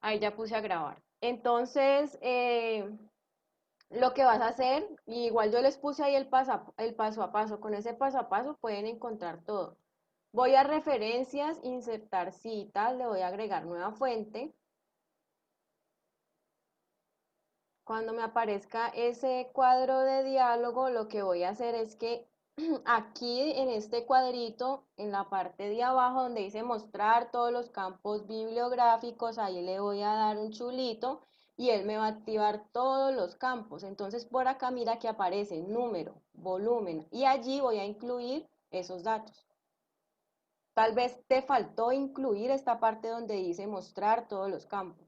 Ahí ya puse a grabar. Entonces, lo que vas a hacer, igual yo les puse ahí el paso a paso. Con ese paso a paso pueden encontrar todo. Voy a referencias, insertar citas, le voy a agregar nueva fuente. Cuando me aparezca ese cuadro de diálogo, lo que voy a hacer es que aquí en este cuadrito, en la parte de abajo donde dice mostrar todos los campos bibliográficos, ahí le voy a dar un chulito y él me va a activar todos los campos. Entonces por acá mira que aparece número, volumen y allí voy a incluir esos datos. Tal vez te faltó incluir esta parte donde dice mostrar todos los campos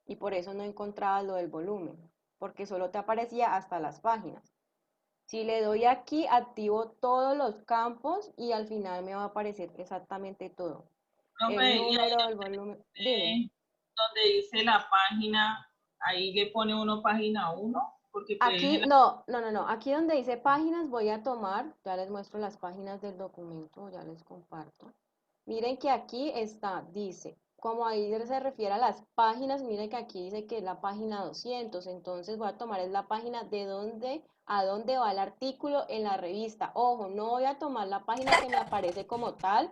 y por eso no encontrabas lo del volumen, porque solo te aparecía hasta las páginas. Si le doy aquí, activo todos los campos y al final me va a aparecer exactamente todo. Profe, El y ahí número, el volumen. Dime. donde dice la página, ahí le pone uno página uno, porque pues Aquí, no, no, no, no. Aquí donde dice páginas voy a tomar, ya les muestro las páginas del documento, ya les comparto. Miren que aquí está, dice, como ahí se refiere a las páginas, miren que aquí dice que es la página 200, entonces voy a tomar es la página de dónde, a dónde va el artículo en la revista. Ojo, no voy a tomar la página que me aparece como tal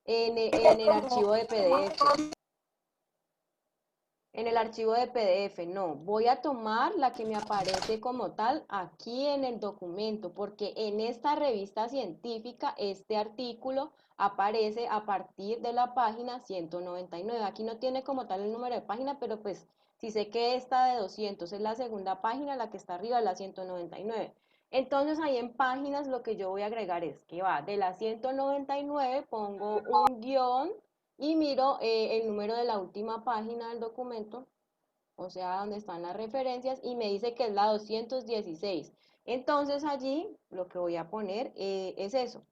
en el archivo de PDF. En el archivo de PDF, no, voy a tomar la que me aparece como tal aquí en el documento, porque en esta revista científica este artículo aparece a partir de la página 199. Aquí no tiene como tal el número de página, pero pues si sé que esta de 200 es la segunda página, la que está arriba es la 199. Entonces ahí en páginas lo que yo voy a agregar es que va de la 199, pongo un guión y miro el número de la última página del documento, o sea, donde están las referencias, y me dice que es la 216. Entonces allí lo que voy a poner es eso,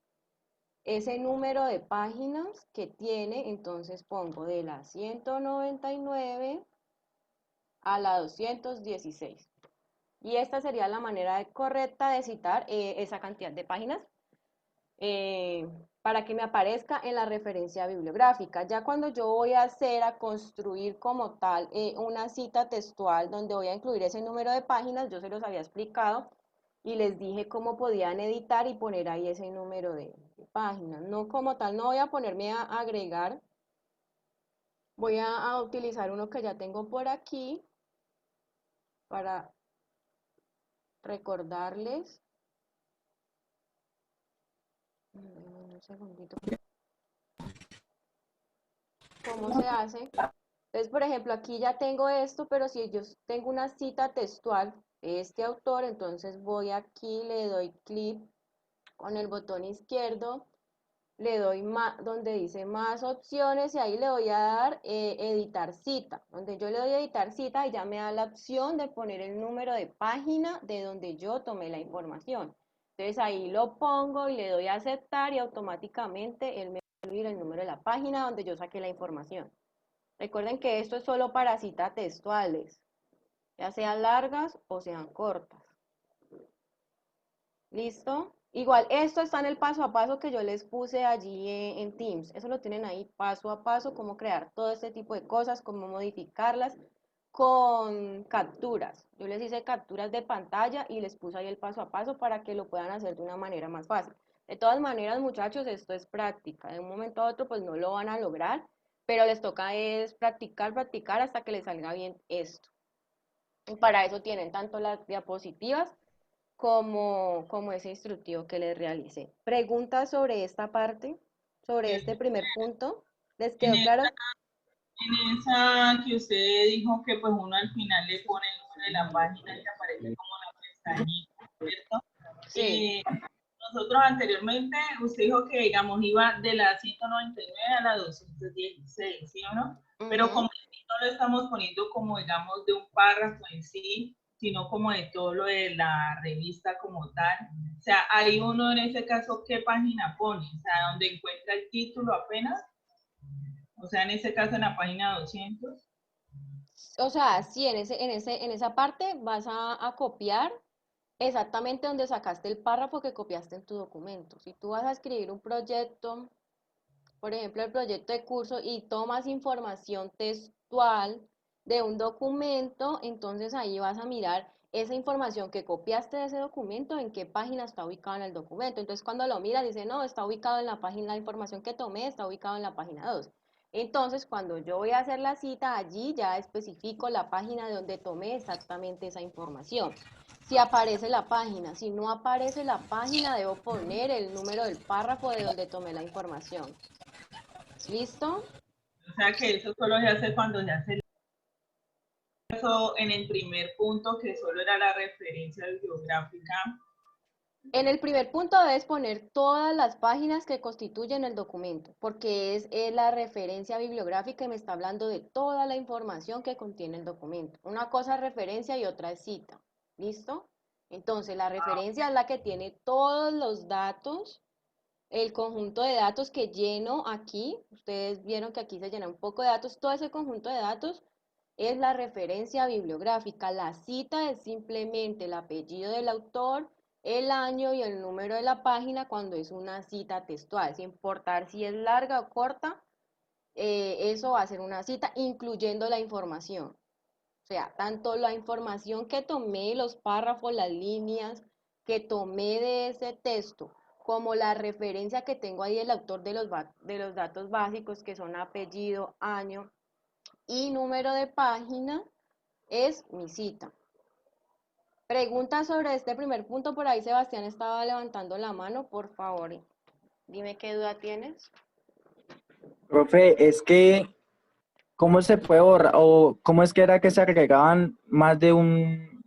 ese número de páginas que tiene, entonces pongo de la 199 a la 216. Y esta sería la manera correcta de citar esa cantidad de páginas eh, para que me aparezca en la referencia bibliográfica. Ya cuando yo voy a hacer, a construir como tal una cita textual donde voy a incluir ese número de páginas, yo se los había explicado y les dije cómo podían editar y poner ahí ese número de páginas. No como tal, no voy a ponerme a agregar, voy a utilizar uno que ya tengo por aquí para recordarles. Un segundito. ¿Cómo se hace? Entonces, por ejemplo, aquí ya tengo esto, pero si yo tengo una cita textual de este autor, entonces voy aquí, le doy clic con el botón izquierdo, le doy donde dice más opciones y ahí le voy a dar editar cita. Donde yo le doy editar cita y ya me da la opción de poner el número de página de donde yo tomé la información. Entonces ahí lo pongo y le doy a aceptar y automáticamente él me va a incluir el número de la página donde yo saqué la información. Recuerden que esto es solo para citas textuales, ya sean largas o sean cortas. ¿Listo? Igual, esto está en el paso a paso que yo les puse allí en Teams. Eso lo tienen ahí paso a paso, cómo crear todo este tipo de cosas, cómo modificarlas con capturas. Yo les hice capturas de pantalla y les puse ahí el paso a paso para que lo puedan hacer de una manera más fácil. De todas maneras, muchachos, esto es práctica. De un momento a otro, pues no lo van a lograr, pero les toca es practicar, practicar hasta que les salga bien esto. Y para eso tienen tanto las diapositivas como ese instructivo que les realicé. ¿Preguntas sobre esta parte, sobre este primer punto? ¿Les en quedó claro? en esa que usted dijo que pues uno al final le pone el número de la página y aparece como la pestañita, ¿cierto? Sí. Nosotros anteriormente, usted dijo que digamos iba de la 199 a la 216, ¿sí o no? Pero como Ujú. no lo estamos poniendo como digamos de un párrafo en sí, sino como de todo lo de la revista como tal. O sea, hay uno en ese caso, ¿qué página pone? O sea, donde encuentra el título apenas. O sea, en ese caso en la página 200. O sea, sí, en esa parte vas a copiar exactamente donde sacaste el párrafo que copiaste en tu documento. Si tú vas a escribir un proyecto por ejemplo, el proyecto de curso y tomas información textual de un documento, entonces ahí vas a mirar esa información que copiaste de ese documento, en qué página está ubicado en el documento. Entonces, cuando lo miras, dice, no, está ubicado en la página, la información que tomé está ubicado en la página 2. Entonces, cuando yo voy a hacer la cita, allí ya especifico la página de donde tomé exactamente esa información. Si aparece la página, si no aparece la página, debo poner el número del párrafo de donde tomé la información. ¿Listo? O sea que eso solo se hace cuando se hace eso en el primer punto, que solo era la referencia bibliográfica. En el primer punto debes poner todas las páginas que constituyen el documento, porque es la referencia bibliográfica y me está hablando de toda la información que contiene el documento. Una cosa es referencia y otra es cita. ¿Listo? Entonces, la referencia es la que tiene todos los datos, el conjunto de datos que lleno aquí. Ustedes vieron que aquí se llena un poco de datos. Todo ese conjunto de datos es la referencia bibliográfica. La cita es simplemente el apellido del autor, el año y el número de la página cuando es una cita textual, sin importar si es larga o corta, eso va a ser una cita, incluyendo la información. O sea, tanto la información que tomé, los párrafos, las líneas que tomé de ese texto, como la referencia que tengo ahí del autor de los datos básicos, que son apellido, año y número de página, es mi cita. Pregunta sobre este primer punto, por ahí Sebastián estaba levantando la mano, por favor, dime qué duda tienes. Profe, es que, ¿cómo se puede borrar? O ¿cómo es que era que se agregaban más de un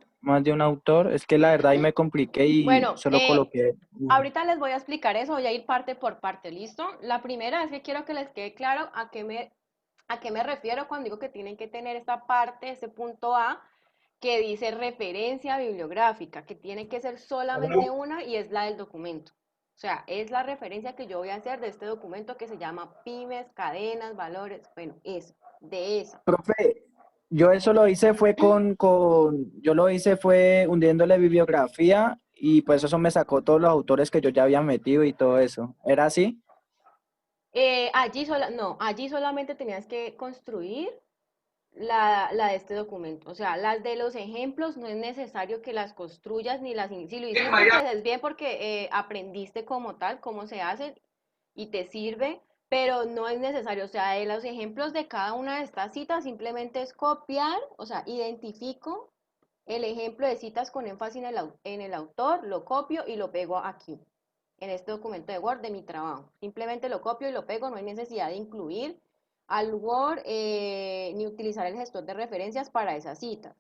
autor? Es que la verdad ahí me compliqué y Bueno, solo coloqué uno. ahorita les voy a explicar eso, voy a ir parte por parte, ¿listo? La primera es que quiero que les quede claro a qué me refiero cuando digo que tienen que tener esta parte, ese punto A, que dice referencia bibliográfica, que tiene que ser solamente una y es la del documento. O sea, es la referencia que yo voy a hacer de este documento que se llama pymes, cadenas, valores, bueno, es de esa. Profe, yo eso lo hice fue yo lo hice fue hundiéndole bibliografía y pues eso me sacó todos los autores que yo ya había metido y todo eso. ¿Era así? No, allí solamente tenías que construir la de este documento. O sea, las de los ejemplos no es necesario que las construyas ni si lo hiciste, pues es bien porque aprendiste como tal, cómo se hace y te sirve, pero no es necesario. O sea, de los ejemplos de cada una de estas citas simplemente es copiar, o sea, identifico el ejemplo de citas con énfasis en el autor, lo copio y lo pego aquí, en este documento de Word de mi trabajo. Simplemente lo copio y lo pego, no hay necesidad de incluir al Word ni utilizar el gestor de referencias para esas citas.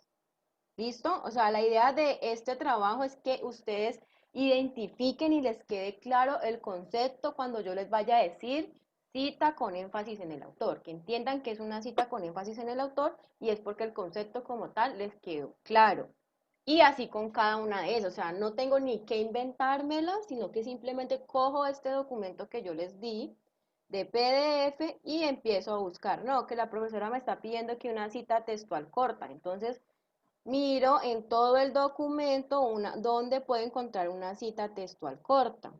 ¿Listo? O sea, la idea de este trabajo es que ustedes identifiquen y les quede claro el concepto cuando yo les vaya a decir cita con énfasis en el autor, que entiendan que es una cita con énfasis en el autor y es porque el concepto como tal les quedó claro. Y así con cada una de esas, o sea, no tengo ni que inventármela, sino que simplemente cojo este documento que yo les di de PDF y empiezo a buscar. No, que la profesora me está pidiendo que una cita textual corta, entonces miro en todo el documento donde puedo encontrar una cita textual corta.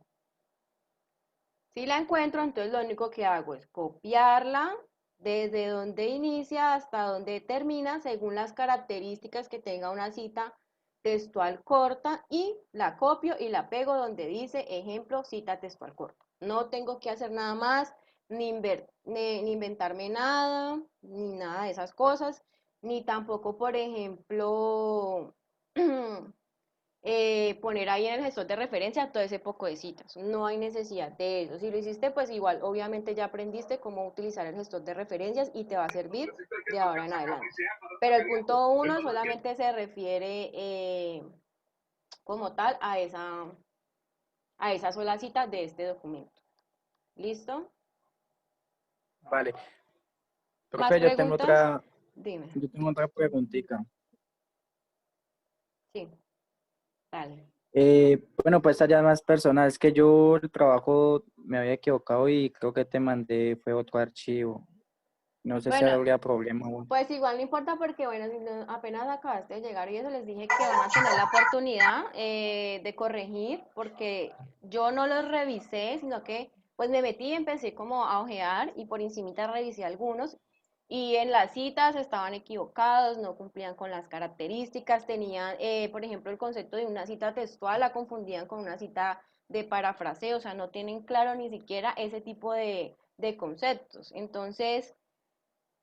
Si la encuentro, entonces lo único que hago es copiarla desde donde inicia hasta donde termina, según las características que tenga una cita textual corta, y la copio y la pego donde dice ejemplo cita textual corta. No tengo que hacer nada más, ni inventarme nada, ni nada de esas cosas, ni tampoco, por ejemplo, poner ahí en el gestor de referencia todo ese poco de citas. No hay necesidad de eso. Si lo hiciste, pues igual, obviamente ya aprendiste cómo utilizar el gestor de referencias y te va a servir de ahora en adelante. Pero el punto uno solamente se refiere como tal a esa sola cita de este documento. ¿Listo? Vale. ¿Más Profe, preguntas? Dime. yo tengo otra preguntita. Sí, dale. Bueno, pues allá más personal, es que yo el trabajo me había equivocado y creo que te mandé, fue otro archivo. No sé si Bueno, habría problema. pues igual no importa porque, bueno, si apenas acabaste de llegar y eso les dije que van a tener la oportunidad de corregir porque yo no los revisé, sino que Pues me metí y empecé como a ojear y por encimita revisé algunos y en las citas estaban equivocados, no cumplían con las características, tenían, por ejemplo, el concepto de una cita textual la confundían con una cita de parafraseo, o sea, no tienen claro ni siquiera ese tipo de conceptos. Entonces,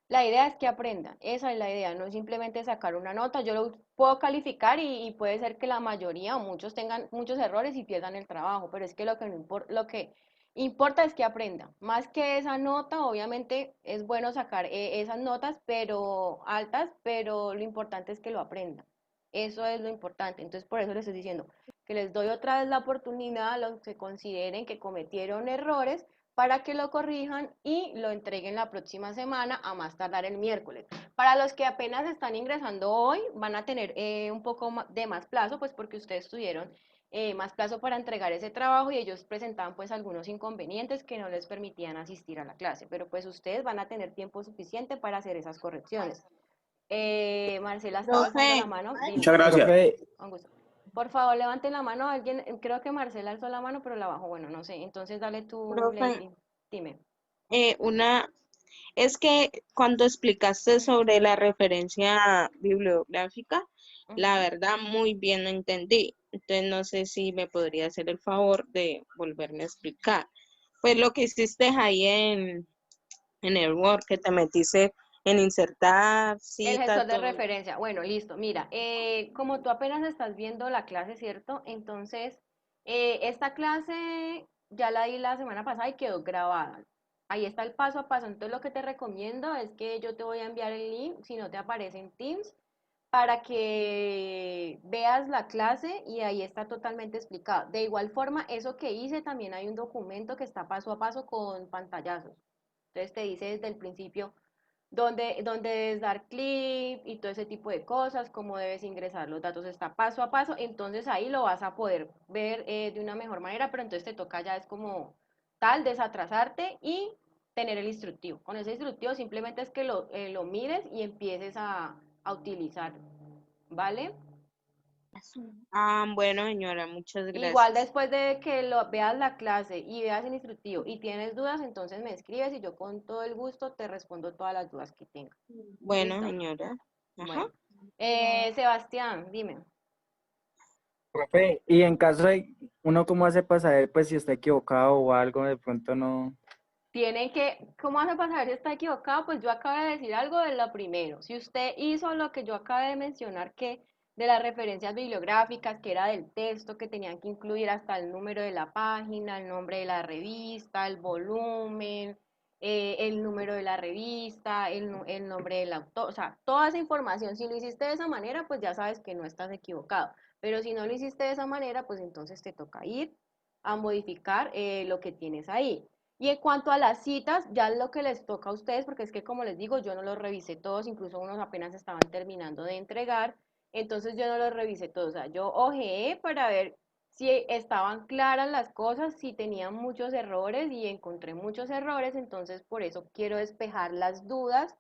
la idea es que aprendan, esa es la idea, no es simplemente sacar una nota, yo lo puedo calificar y puede ser que la mayoría o muchos tengan muchos errores y pierdan el trabajo, pero es que lo que, no lo que importa es que aprendan, más que esa nota, obviamente es bueno sacar esas notas, pero altas, pero lo importante es que lo aprendan, eso es lo importante, entonces por eso les estoy diciendo que les doy otra vez la oportunidad a los que consideren que cometieron errores para que lo corrijan y lo entreguen la próxima semana a más tardar el miércoles. Para los que apenas están ingresando hoy, van a tener un poco de más plazo, pues porque ustedes tuvieron más plazo para entregar ese trabajo y ellos presentaban pues algunos inconvenientes que no les permitían asistir a la clase, pero pues ustedes van a tener tiempo suficiente para hacer esas correcciones. Marcela estaba alzando la Profe, mano, Muchas dime, gracias. Profe, con gusto. Por favor, levanten la mano. Alguien, creo que Marcela alzó la mano, pero la bajó. Bueno, no sé. Entonces, dale tú, profe, Lady. Dime. una, es que cuando explicaste sobre la referencia bibliográfica, la Ujú. verdad muy bien no entendí. Entonces no sé si me podría hacer el favor de volverme a explicar. Pues lo que hiciste ahí en el Word, que te metiste en insertar El cita, gestor de todo. referencia. Bueno, listo. Mira, como tú apenas estás viendo la clase, ¿cierto? Entonces, esta clase ya la di la semana pasada y quedó grabada. Ahí está el paso a paso. Entonces, lo que te recomiendo es que yo te voy a enviar el link, si no te aparece en Teams, para que veas la clase y ahí está totalmente explicado. De igual forma, eso que hice, también hay un documento que está paso a paso con pantallazos. Entonces, te dice desde el principio dónde debes dar clic y todo ese tipo de cosas, cómo debes ingresar los datos, está paso a paso, entonces ahí lo vas a poder ver de una mejor manera, pero entonces te toca ya es como tal, desatrasarte y tener el instructivo. Con ese instructivo simplemente es que lo mires y empieces a utilizar, ¿vale? Ah, bueno, señora, muchas Igual gracias. después de que lo veas la clase y veas el instructivo y tienes dudas, entonces me escribes y yo con todo el gusto te respondo todas las dudas que tengas. Bueno, ¿Listo? señora. Ajá. Bueno. Sebastián, dime. profe, y en caso de uno cómo hace para saber pues si está equivocado o algo, de pronto no. Tienen que, ¿cómo hace para saber si está equivocado? Pues yo acabo de decir algo de lo primero. Si usted hizo lo que yo acabé de mencionar, que de las referencias bibliográficas, que era del texto, que tenían que incluir hasta el número de la página, el nombre de la revista, el volumen, el número de la revista, el nombre del autor, o sea, toda esa información, si lo hiciste de esa manera, pues ya sabes que no estás equivocado. Pero si no lo hiciste de esa manera, pues entonces te toca ir a modificar lo que tienes ahí. Y en cuanto a las citas, ya es lo que les toca a ustedes, porque es que como les digo, yo no los revisé todos, incluso unos apenas estaban terminando de entregar, entonces yo no los revisé todos, o sea, yo ojeé para ver si estaban claras las cosas, si tenían muchos errores y encontré muchos errores, entonces por eso quiero despejar las dudas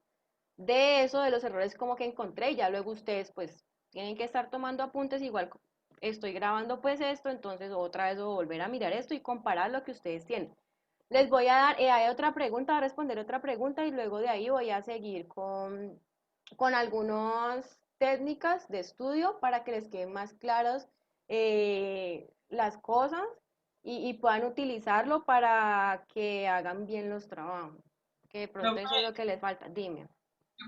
de eso, de los errores como que encontré, y ya luego ustedes pues tienen que estar tomando apuntes, igual estoy grabando pues esto, entonces otra vez voy a volver a mirar esto y comparar lo que ustedes tienen. Les voy a dar, hay otra pregunta, a responder otra pregunta y luego de ahí voy a seguir con algunas técnicas de estudio para que les queden más claros las cosas y puedan utilizarlo para que hagan bien los trabajos. Que de pronto eso es lo que les falta. Dime.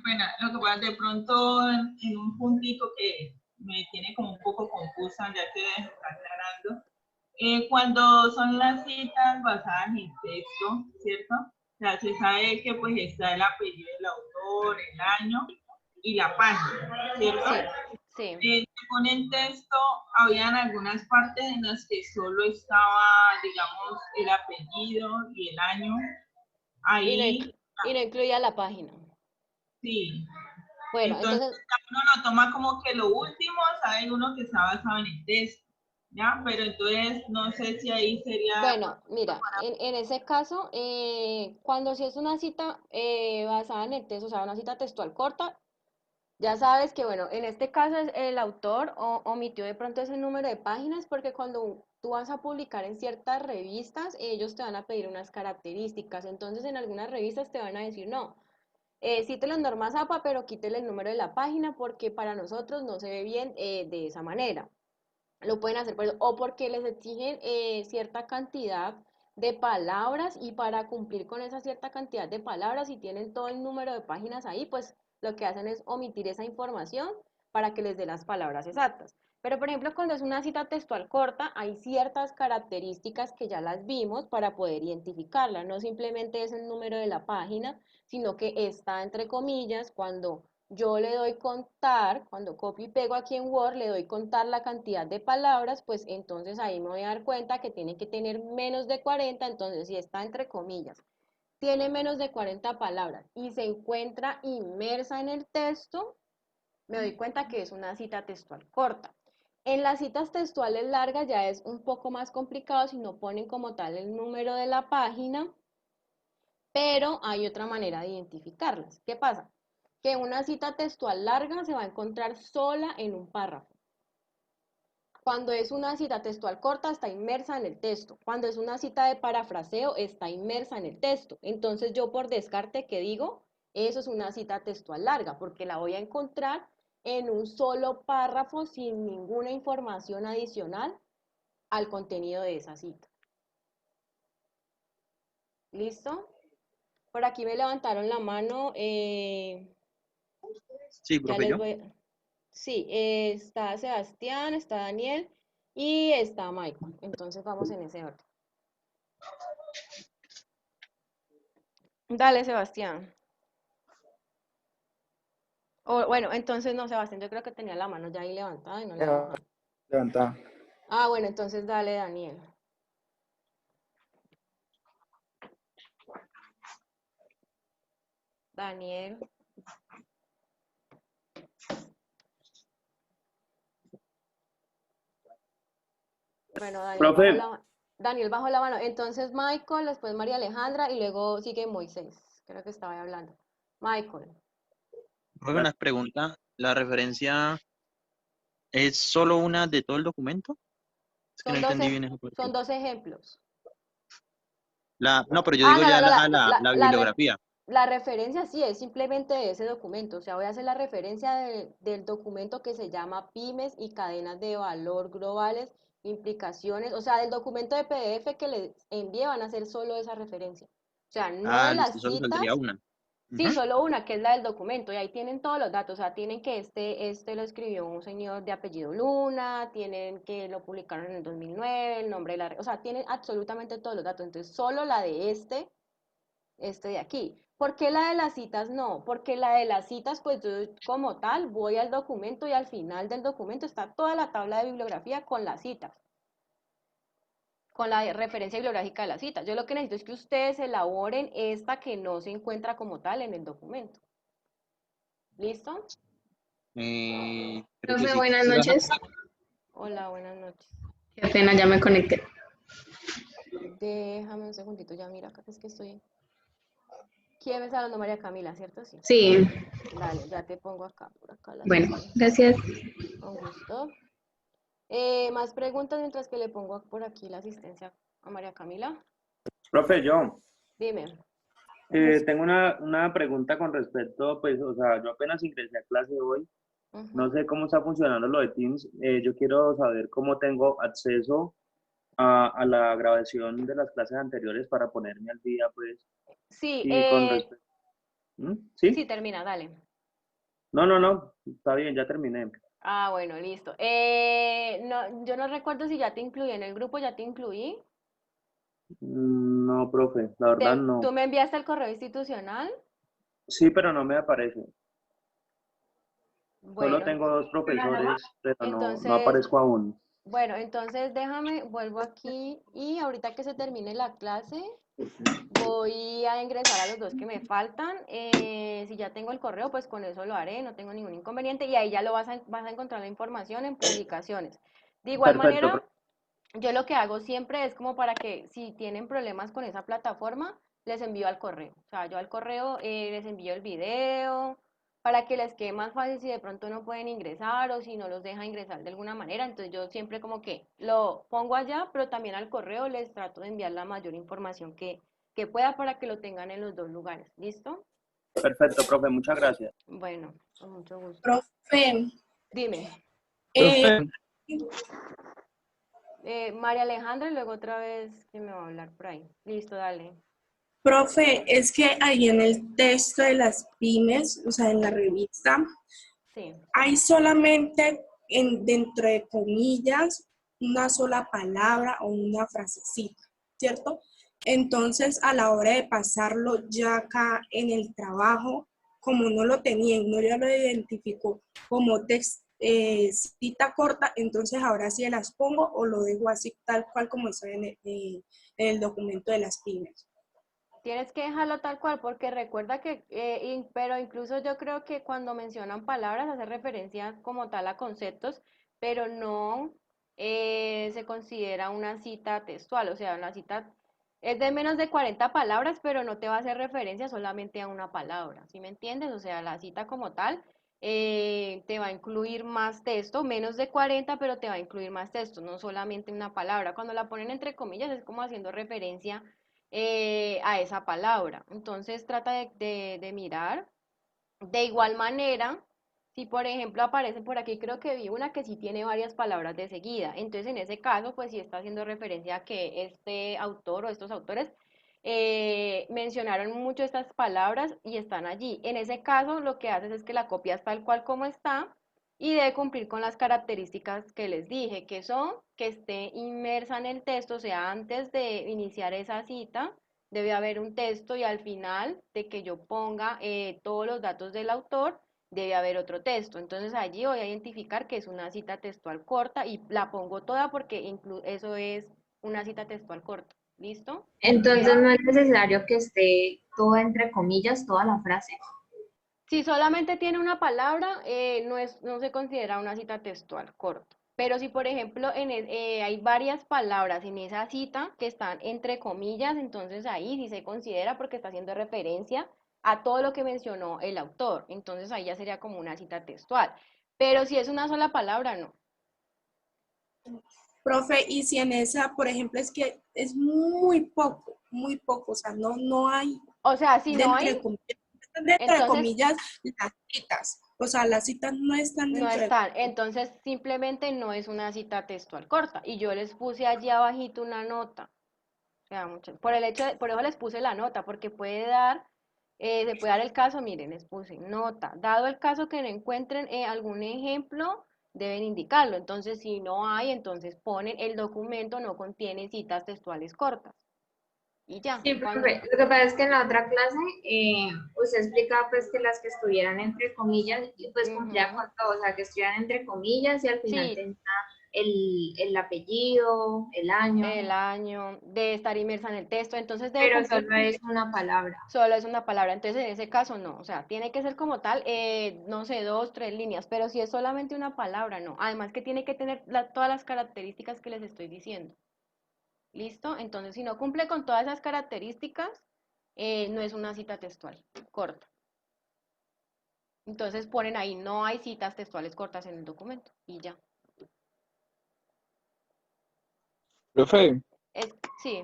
Bueno, lo que pasa de pronto en un puntito que me tiene como un poco confusa, ya que está aclarando, cuando son las citas basadas en texto, ¿cierto? O sea, se sabe que pues está el apellido del autor, el año y la página, ¿cierto? Sí, sí. Según el texto, habían algunas partes en las que solo estaba, digamos, el apellido y el año. Y no, Ahí, y no incluía la página. sí. Bueno, Entonces, entonces, uno lo toma como que lo último, sabe uno que está basado en el texto, ¿ya? Pero entonces, no sé si ahí sería, bueno, mira, en ese caso, cuando si es una cita basada en el texto, o sea, una cita textual corta, Ya sabes que, bueno, en este caso el autor omitió de pronto ese número de páginas porque cuando tú vas a publicar en ciertas revistas, ellos te van a pedir unas características. Entonces, en algunas revistas te van a decir, no, cite las normas APA, pero quítele el número de la página porque para nosotros no se ve bien de esa manera. Lo pueden hacer por eso, o porque les exigen cierta cantidad de palabras y para cumplir con esa cierta cantidad de palabras y tienen todo el número de páginas ahí, pues lo que hacen es omitir esa información para que les dé las palabras exactas. Pero por ejemplo, cuando es una cita textual corta, hay ciertas características que ya las vimos para poder identificarla. No simplemente es el número de la página, sino que está entre comillas cuando yo le doy contar, cuando copio y pego aquí en Word, le doy contar la cantidad de palabras, pues entonces ahí me voy a dar cuenta que tiene que tener menos de 40, entonces si está entre comillas, tiene menos de 40 palabras y se encuentra inmersa en el texto, me doy cuenta que es una cita textual corta. En las citas textuales largas ya es un poco más complicado si no ponen como tal el número de la página, pero hay otra manera de identificarlas. ¿Qué pasa? Que una cita textual larga se va a encontrar sola en un párrafo. Cuando es una cita textual corta, está inmersa en el texto. Cuando es una cita de parafraseo, está inmersa en el texto. Entonces yo por descarte, ¿qué digo? Eso es una cita textual larga, porque la voy a encontrar en un solo párrafo sin ninguna información adicional al contenido de esa cita. ¿Listo? Por aquí me levantaron la mano. Sí, Ya profe, les yo. voy. Sí, está Sebastián, está Daniel y está Michael. Entonces vamos en ese orden. Dale, Sebastián. Bueno, entonces no, Sebastián, yo creo que tenía la mano ya ahí levantada y no la había bajado. Levanta. Ah, bueno, entonces dale, Daniel. Daniel. Bueno, Profe, Daniel bajó la mano. Entonces Michael, después María Alejandra y luego sigue Moisés. Creo que estaba ahí hablando. Michael. profe, una pregunta. ¿La referencia es solo una de todo el documento? Es que no Son dos, entendí bien eso. son dos ejemplos. No, pero yo Ah, digo no, no, ya no, la bibliografía. la referencia sí es simplemente de ese documento. O sea, voy a hacer la referencia del documento que se llama Pymes y cadenas de valor globales, implicaciones. O sea, del documento de PDF que les envié van a hacer solo esa referencia. O sea, no de Ah, listo, las solo saldría citas. una. Sí, Ujú. solo una, que es la del documento, y ahí tienen todos los datos, o sea, tienen que este lo escribió un señor de apellido Luna, tienen que lo publicaron en el 2009, el nombre de o sea, tienen absolutamente todos los datos, entonces solo la de este de aquí. ¿Por qué la de las citas no? Porque la de las citas, pues yo como tal voy al documento y al final del documento está toda la tabla de bibliografía con las citas, con la referencia bibliográfica de las citas. Yo lo que necesito es que ustedes elaboren esta que no se encuentra como tal en el documento. ¿Listo? Creo que Profe, sí. buenas Sí, noches. Hola, buenas noches. Qué pena, ya me conecté. Déjame un segundito, ya mira, acá es que estoy. ¿Quién me está hablando? María Camila, ¿cierto? Sí. Sí, Dale, ya te pongo acá, por acá la bueno, asistencia. gracias. Con gusto. Más preguntas mientras que le pongo por aquí la asistencia a María Camila. Profe, yo Dime. tengo una pregunta con respecto, pues, o sea, yo apenas ingresé a clase hoy, no Ujú. sé cómo está funcionando lo de Teams, yo quiero saber cómo tengo acceso a la grabación de las clases anteriores para ponerme al día, pues, Sí, y con respecto... sí, ¿Sí? termina, dale. No, está bien, ya terminé. Ah, bueno, listo. No, yo no recuerdo si ya te incluí en el grupo, ya te incluí. No, profe, la verdad ¿Tú no. me enviaste el correo institucional? Sí, pero no me aparece. Solo Bueno, tengo dos profesores, pero no entonces, aparezco aún. bueno, entonces déjame, vuelvo aquí y ahorita que se termine la clase, voy a ingresar a los dos que me faltan. Si ya tengo el correo, pues con eso lo haré, no tengo ningún inconveniente y ahí ya vas a encontrar la información en publicaciones. De igual Perfecto, manera, yo lo que hago siempre es como para que si tienen problemas con esa plataforma, les envío al correo. O sea, yo al correo les envío el video, para que les quede más fácil si de pronto no pueden ingresar o si no los deja ingresar de alguna manera. Entonces yo siempre como que lo pongo allá, pero también al correo les trato de enviar la mayor información que pueda para que lo tengan en los dos lugares. ¿Listo? Perfecto, profe, muchas gracias. Bueno, con mucho gusto. Profe, Dime, eh, Profe, María Alejandra y luego otra vez que me va a hablar por ahí. Listo, dale. profe, es que ahí en el texto de las pymes, o sea, en la revista, Sí. hay solamente dentro de comillas una sola palabra o una frasecita, ¿cierto? Entonces, a la hora de pasarlo ya acá en el trabajo, como no lo tenían, no ya lo identificó como cita corta, entonces ahora sí las pongo o lo dejo así tal cual como está en el documento de las pymes. Tienes que dejarlo tal cual porque recuerda que, pero incluso yo creo que cuando mencionan palabras hace referencia como tal a conceptos, pero no se considera una cita textual, o sea, una cita es de menos de 40 palabras, pero no te va a hacer referencia solamente a una palabra, ¿sí me entiendes? O sea, la cita como tal te va a incluir más texto, menos de 40, pero te va a incluir más texto, no solamente una palabra. Cuando la ponen entre comillas es como haciendo referencia a esa palabra. Entonces trata de mirar. De igual manera, si por ejemplo aparece por aquí, creo que vi una que sí tiene varias palabras de seguida. Entonces en ese caso, pues sí está haciendo referencia a que este autor o estos autores mencionaron mucho estas palabras y están allí. En ese caso, lo que haces es que la copias tal cual como está y debe cumplir con las características que les dije, que son que esté inmersa en el texto, o sea, antes de iniciar esa cita, debe haber un texto y al final de que yo ponga todos los datos del autor, debe haber otro texto. Entonces allí voy a identificar que es una cita textual corta y la pongo toda porque eso es una cita textual corta. ¿Listo? Entonces no es necesario que esté todo entre comillas, toda la frase. Si solamente tiene una palabra, no se considera una cita textual corta. Pero si, por ejemplo, hay varias palabras en esa cita que están entre comillas, entonces ahí sí se considera porque está haciendo referencia a todo lo que mencionó el autor. Entonces ahí ya sería como una cita textual. Pero si es una sola palabra, no. Profe, y si en esa, por ejemplo, es que es muy poco, o sea, no hay O sea, si no hay, dentro de entonces comillas las citas, o sea, las citas no están no dentro de están. Entonces simplemente no es una cita textual corta. Y yo les puse allí abajito una nota. Sea, por el hecho por eso les puse la nota, porque se puede dar el caso, miren, les puse nota. Dado el caso que no encuentren algún ejemplo, deben indicarlo. Entonces, si no hay, entonces ponen el documento no contiene citas textuales cortas. Y ya, Sí, cuando, profe. Lo que pasa es que en la otra clase usted explicaba pues que las que estuvieran entre comillas, y pues cumplía ujú, con todo, o sea, que estuvieran entre comillas y al final sí, tenía el apellido, el año, el año de estar inmersa en el texto, entonces debe pero cumplir. solo es una palabra. Solo es una palabra, entonces en ese caso no, o sea, tiene que ser como tal, no sé, 2, 3 líneas, pero si es solamente una palabra, no. Además que tiene que tener todas las características que les estoy diciendo. ¿Listo? Entonces, si no cumple con todas esas características, no es una cita textual corta. Entonces ponen ahí, no hay citas textuales cortas en el documento y ya. Profe, Sí,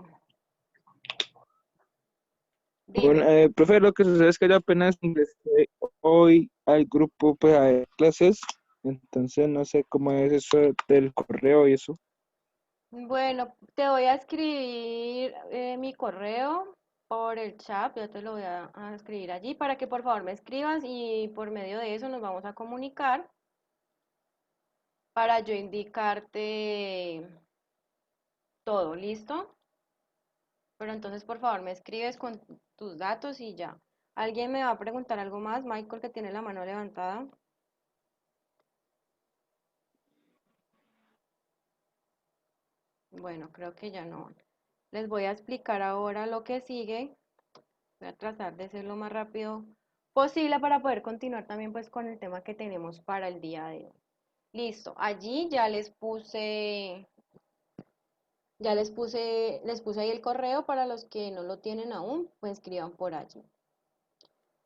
bueno, dime. profe, lo que sucede es que yo apenas ingresé hoy al grupo pues, a ver clases, entonces no sé cómo es eso del correo y eso. Bueno, te voy a escribir mi correo por el chat, ya te lo voy a escribir allí para que por favor me escribas y por medio de eso nos vamos a comunicar para yo indicarte todo, ¿listo? Pero entonces por favor me escribes con tus datos y ya. ¿Alguien me va a preguntar algo más? Michael, que tiene la mano levantada. Bueno, creo que ya no. Les voy a explicar ahora lo que sigue. Voy a tratar de ser lo más rápido posible para poder continuar también pues con el tema que tenemos para el día de hoy. Listo, allí les puse ahí el correo para los que no lo tienen aún, pues escriban por allí.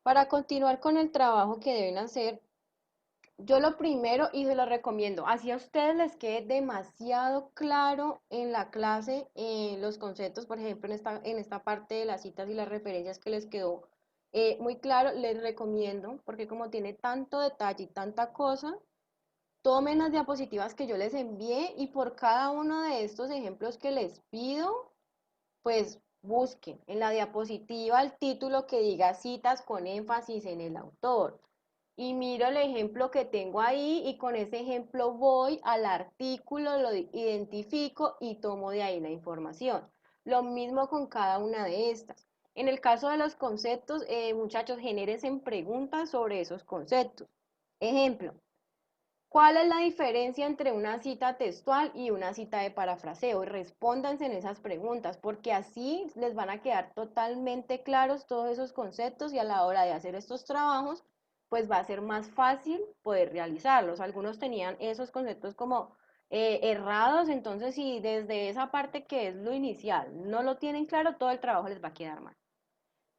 Para continuar con el trabajo que deben hacer, yo lo primero, y se lo recomiendo, así a ustedes les quede demasiado claro en la clase los conceptos, por ejemplo, en esta parte de las citas y las referencias que les quedó muy claro, les recomiendo, porque como tiene tanto detalle y tanta cosa, tomen las diapositivas que yo les envié y por cada uno de estos ejemplos que les pido, pues busquen en la diapositiva el título que diga citas con énfasis en el autor. Y miro el ejemplo que tengo ahí y con ese ejemplo voy al artículo, lo identifico y tomo de ahí la información. Lo mismo con cada una de estas. En el caso de los conceptos, muchachos, generen preguntas sobre esos conceptos. Ejemplo, ¿cuál es la diferencia entre una cita textual y una cita de parafraseo? Y respóndanse en esas preguntas, porque así les van a quedar totalmente claros todos esos conceptos y a la hora de hacer estos trabajos, pues va a ser más fácil poder realizarlos. Algunos tenían esos conceptos como errados, entonces si desde esa parte que es lo inicial no lo tienen claro, todo el trabajo les va a quedar mal.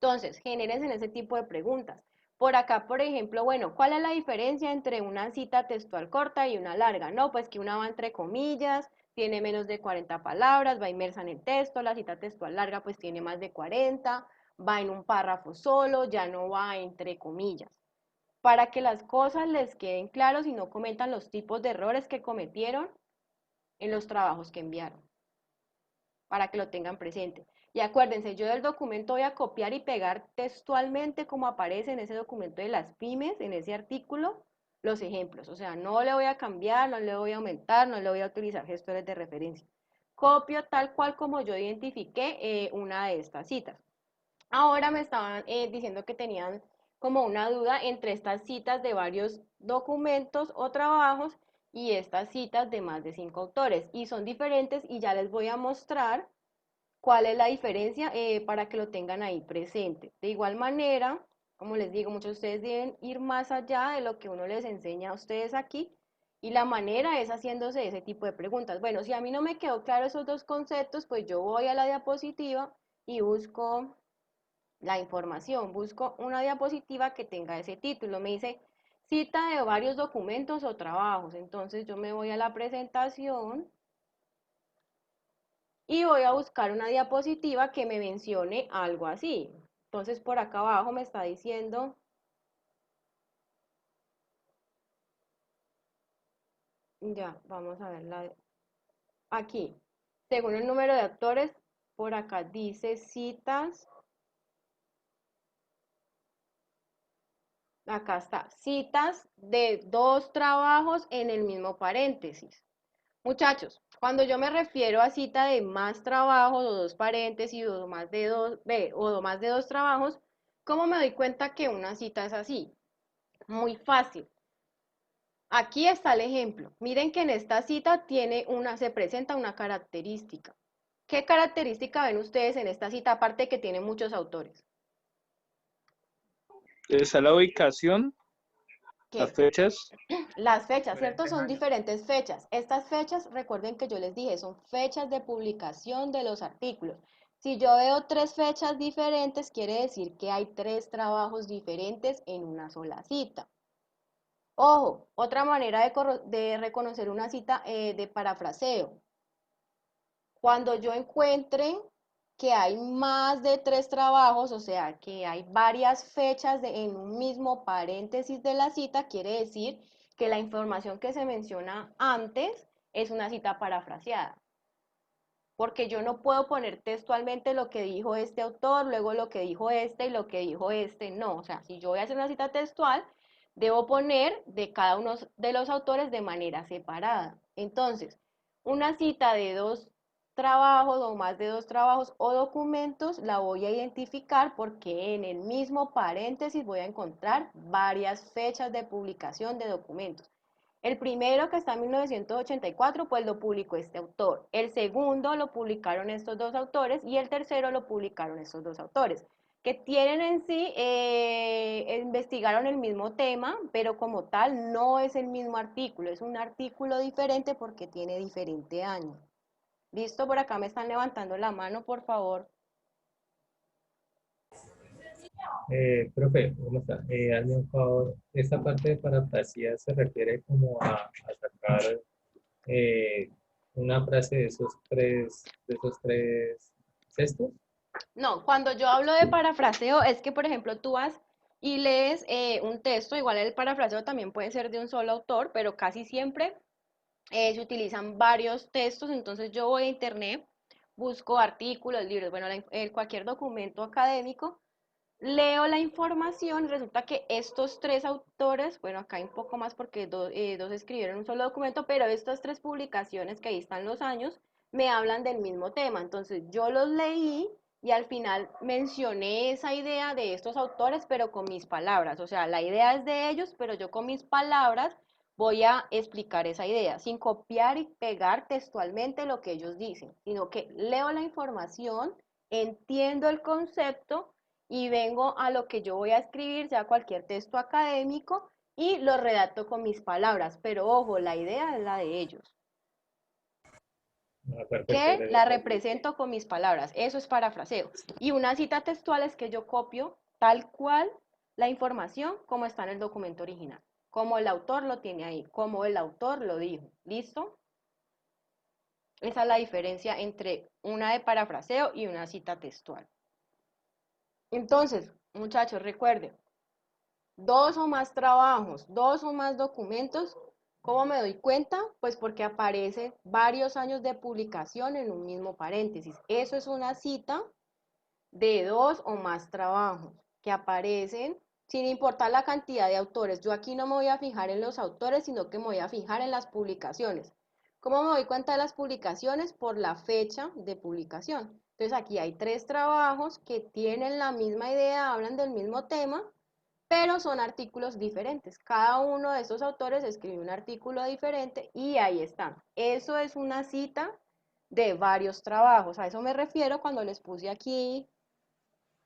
Entonces, generen ese tipo de preguntas. Por acá, por ejemplo, bueno, ¿cuál es la diferencia entre una cita textual corta y una larga? No, pues que una va entre comillas, tiene menos de 40 palabras, va inmersa en el texto, la cita textual larga pues tiene más de 40, va en un párrafo solo, ya no va entre comillas. Para que las cosas les queden claras y no cometan los tipos de errores que cometieron en los trabajos que enviaron, para que lo tengan presente. Y acuérdense, yo del documento voy a copiar y pegar textualmente como aparece en ese documento de las pymes, en ese artículo, los ejemplos. O sea, no le voy a cambiar, no le voy a aumentar, no le voy a utilizar gestores de referencia. Copio tal cual como yo identifiqué una de estas citas. Ahora me estaban diciendo que tenían como una duda entre estas citas de varios documentos o trabajos y estas citas de más de 5 autores. Y son diferentes y ya les voy a mostrar cuál es la diferencia para que lo tengan ahí presente. De igual manera, como les digo, muchos de ustedes deben ir más allá de lo que uno les enseña a ustedes aquí y la manera es haciéndose ese tipo de preguntas. Bueno, si a mí no me quedó claro esos dos conceptos, pues yo voy a la diapositiva y busco la información, busco una diapositiva que tenga ese título. Me dice cita de varios documentos o trabajos. Entonces yo me voy a la presentación y voy a buscar una diapositiva que me mencione algo así. Entonces por acá abajo me está diciendo, ya, vamos a verla aquí. Según el número de actores, por acá dice citas. Acá está, citas de 2 trabajos en el mismo paréntesis. Muchachos, cuando yo me refiero a cita de más trabajos o 2 paréntesis o más de 2, o más de 2 trabajos, ¿cómo me doy cuenta que una cita es así? Muy fácil. Aquí está el ejemplo. Miren que en esta cita se presenta una característica. ¿Qué característica ven ustedes en esta cita aparte de que tiene muchos autores? Está la ubicación, las ¿Qué? fechas. Las fechas, ¿cierto? Diferentes Son años. diferentes fechas. Estas fechas, recuerden que yo les dije, son fechas de publicación de los artículos. Si yo veo 3 fechas diferentes, quiere decir que hay 3 trabajos diferentes en una sola cita. Ojo, otra manera de reconocer una cita de parafraseo. Cuando yo encuentre que hay más de 3 trabajos, o sea, que hay varias fechas en un mismo paréntesis de la cita, quiere decir que la información que se menciona antes es una cita parafraseada. Porque yo no puedo poner textualmente lo que dijo este autor, luego lo que dijo este y lo que dijo este, no. O sea, si yo voy a hacer una cita textual, debo poner de cada uno de los autores de manera separada. Entonces, una cita de 2 trabajos o más de 2 trabajos o documentos la voy a identificar porque en el mismo paréntesis voy a encontrar varias fechas de publicación de documentos. El primero, que está en 1984, pues lo publicó este autor. El segundo lo publicaron estos 2 autores y el tercero lo publicaron estos 2 autores, que tienen en sí, investigaron el mismo tema, pero como tal no es el mismo artículo, es un artículo diferente porque tiene diferente año. ¿Listo? Por acá me están levantando la mano, por favor. Profe, ¿cómo está? Hazme un favor, esta parte de parafrasía se refiere como a sacar eh, una frase de esos tres textos. No, cuando yo hablo de parafraseo es que, por ejemplo, tú vas y lees un texto, igual el parafraseo también puede ser de un solo autor, pero casi siempre se utilizan varios textos, entonces yo voy a internet, busco artículos, libros, bueno, cualquier documento académico, leo la información y resulta que estos tres autores, bueno, acá hay un poco más porque dos escribieron un solo documento, pero estas tres publicaciones que ahí están los años, me hablan del mismo tema. Entonces yo los leí y al final mencioné esa idea de estos autores, pero con mis palabras. O sea, la idea es de ellos, pero yo con mis palabras voy a explicar esa idea, sin copiar y pegar textualmente lo que ellos dicen, sino que leo la información, entiendo el concepto y vengo a lo que yo voy a escribir, sea cualquier texto académico, y lo redacto con mis palabras, pero ojo, la idea es la de ellos, Ah, perfecto, que la gracias. represento con mis palabras, eso es parafraseo. Y una cita textual es que yo copio tal cual la información como está en el documento original, como el autor lo tiene ahí, como el autor lo dijo, ¿listo? Esa es la diferencia entre una de parafraseo y una cita textual. Entonces, muchachos, recuerden, dos o más trabajos, dos o más documentos. ¿Cómo me doy cuenta? Pues porque aparece varios años de publicación en un mismo paréntesis. Eso es una cita de dos o más trabajos que aparecen sin importar la cantidad de autores. Yo aquí no me voy a fijar en los autores, sino que me voy a fijar en las publicaciones. ¿Cómo me doy cuenta de las publicaciones? Por la fecha de publicación. Entonces aquí hay tres trabajos que tienen la misma idea, hablan del mismo tema, pero son artículos diferentes. Cada uno de estos autores escribe un artículo diferente y ahí están. Eso es una cita de varios trabajos. A eso me refiero cuando les puse aquí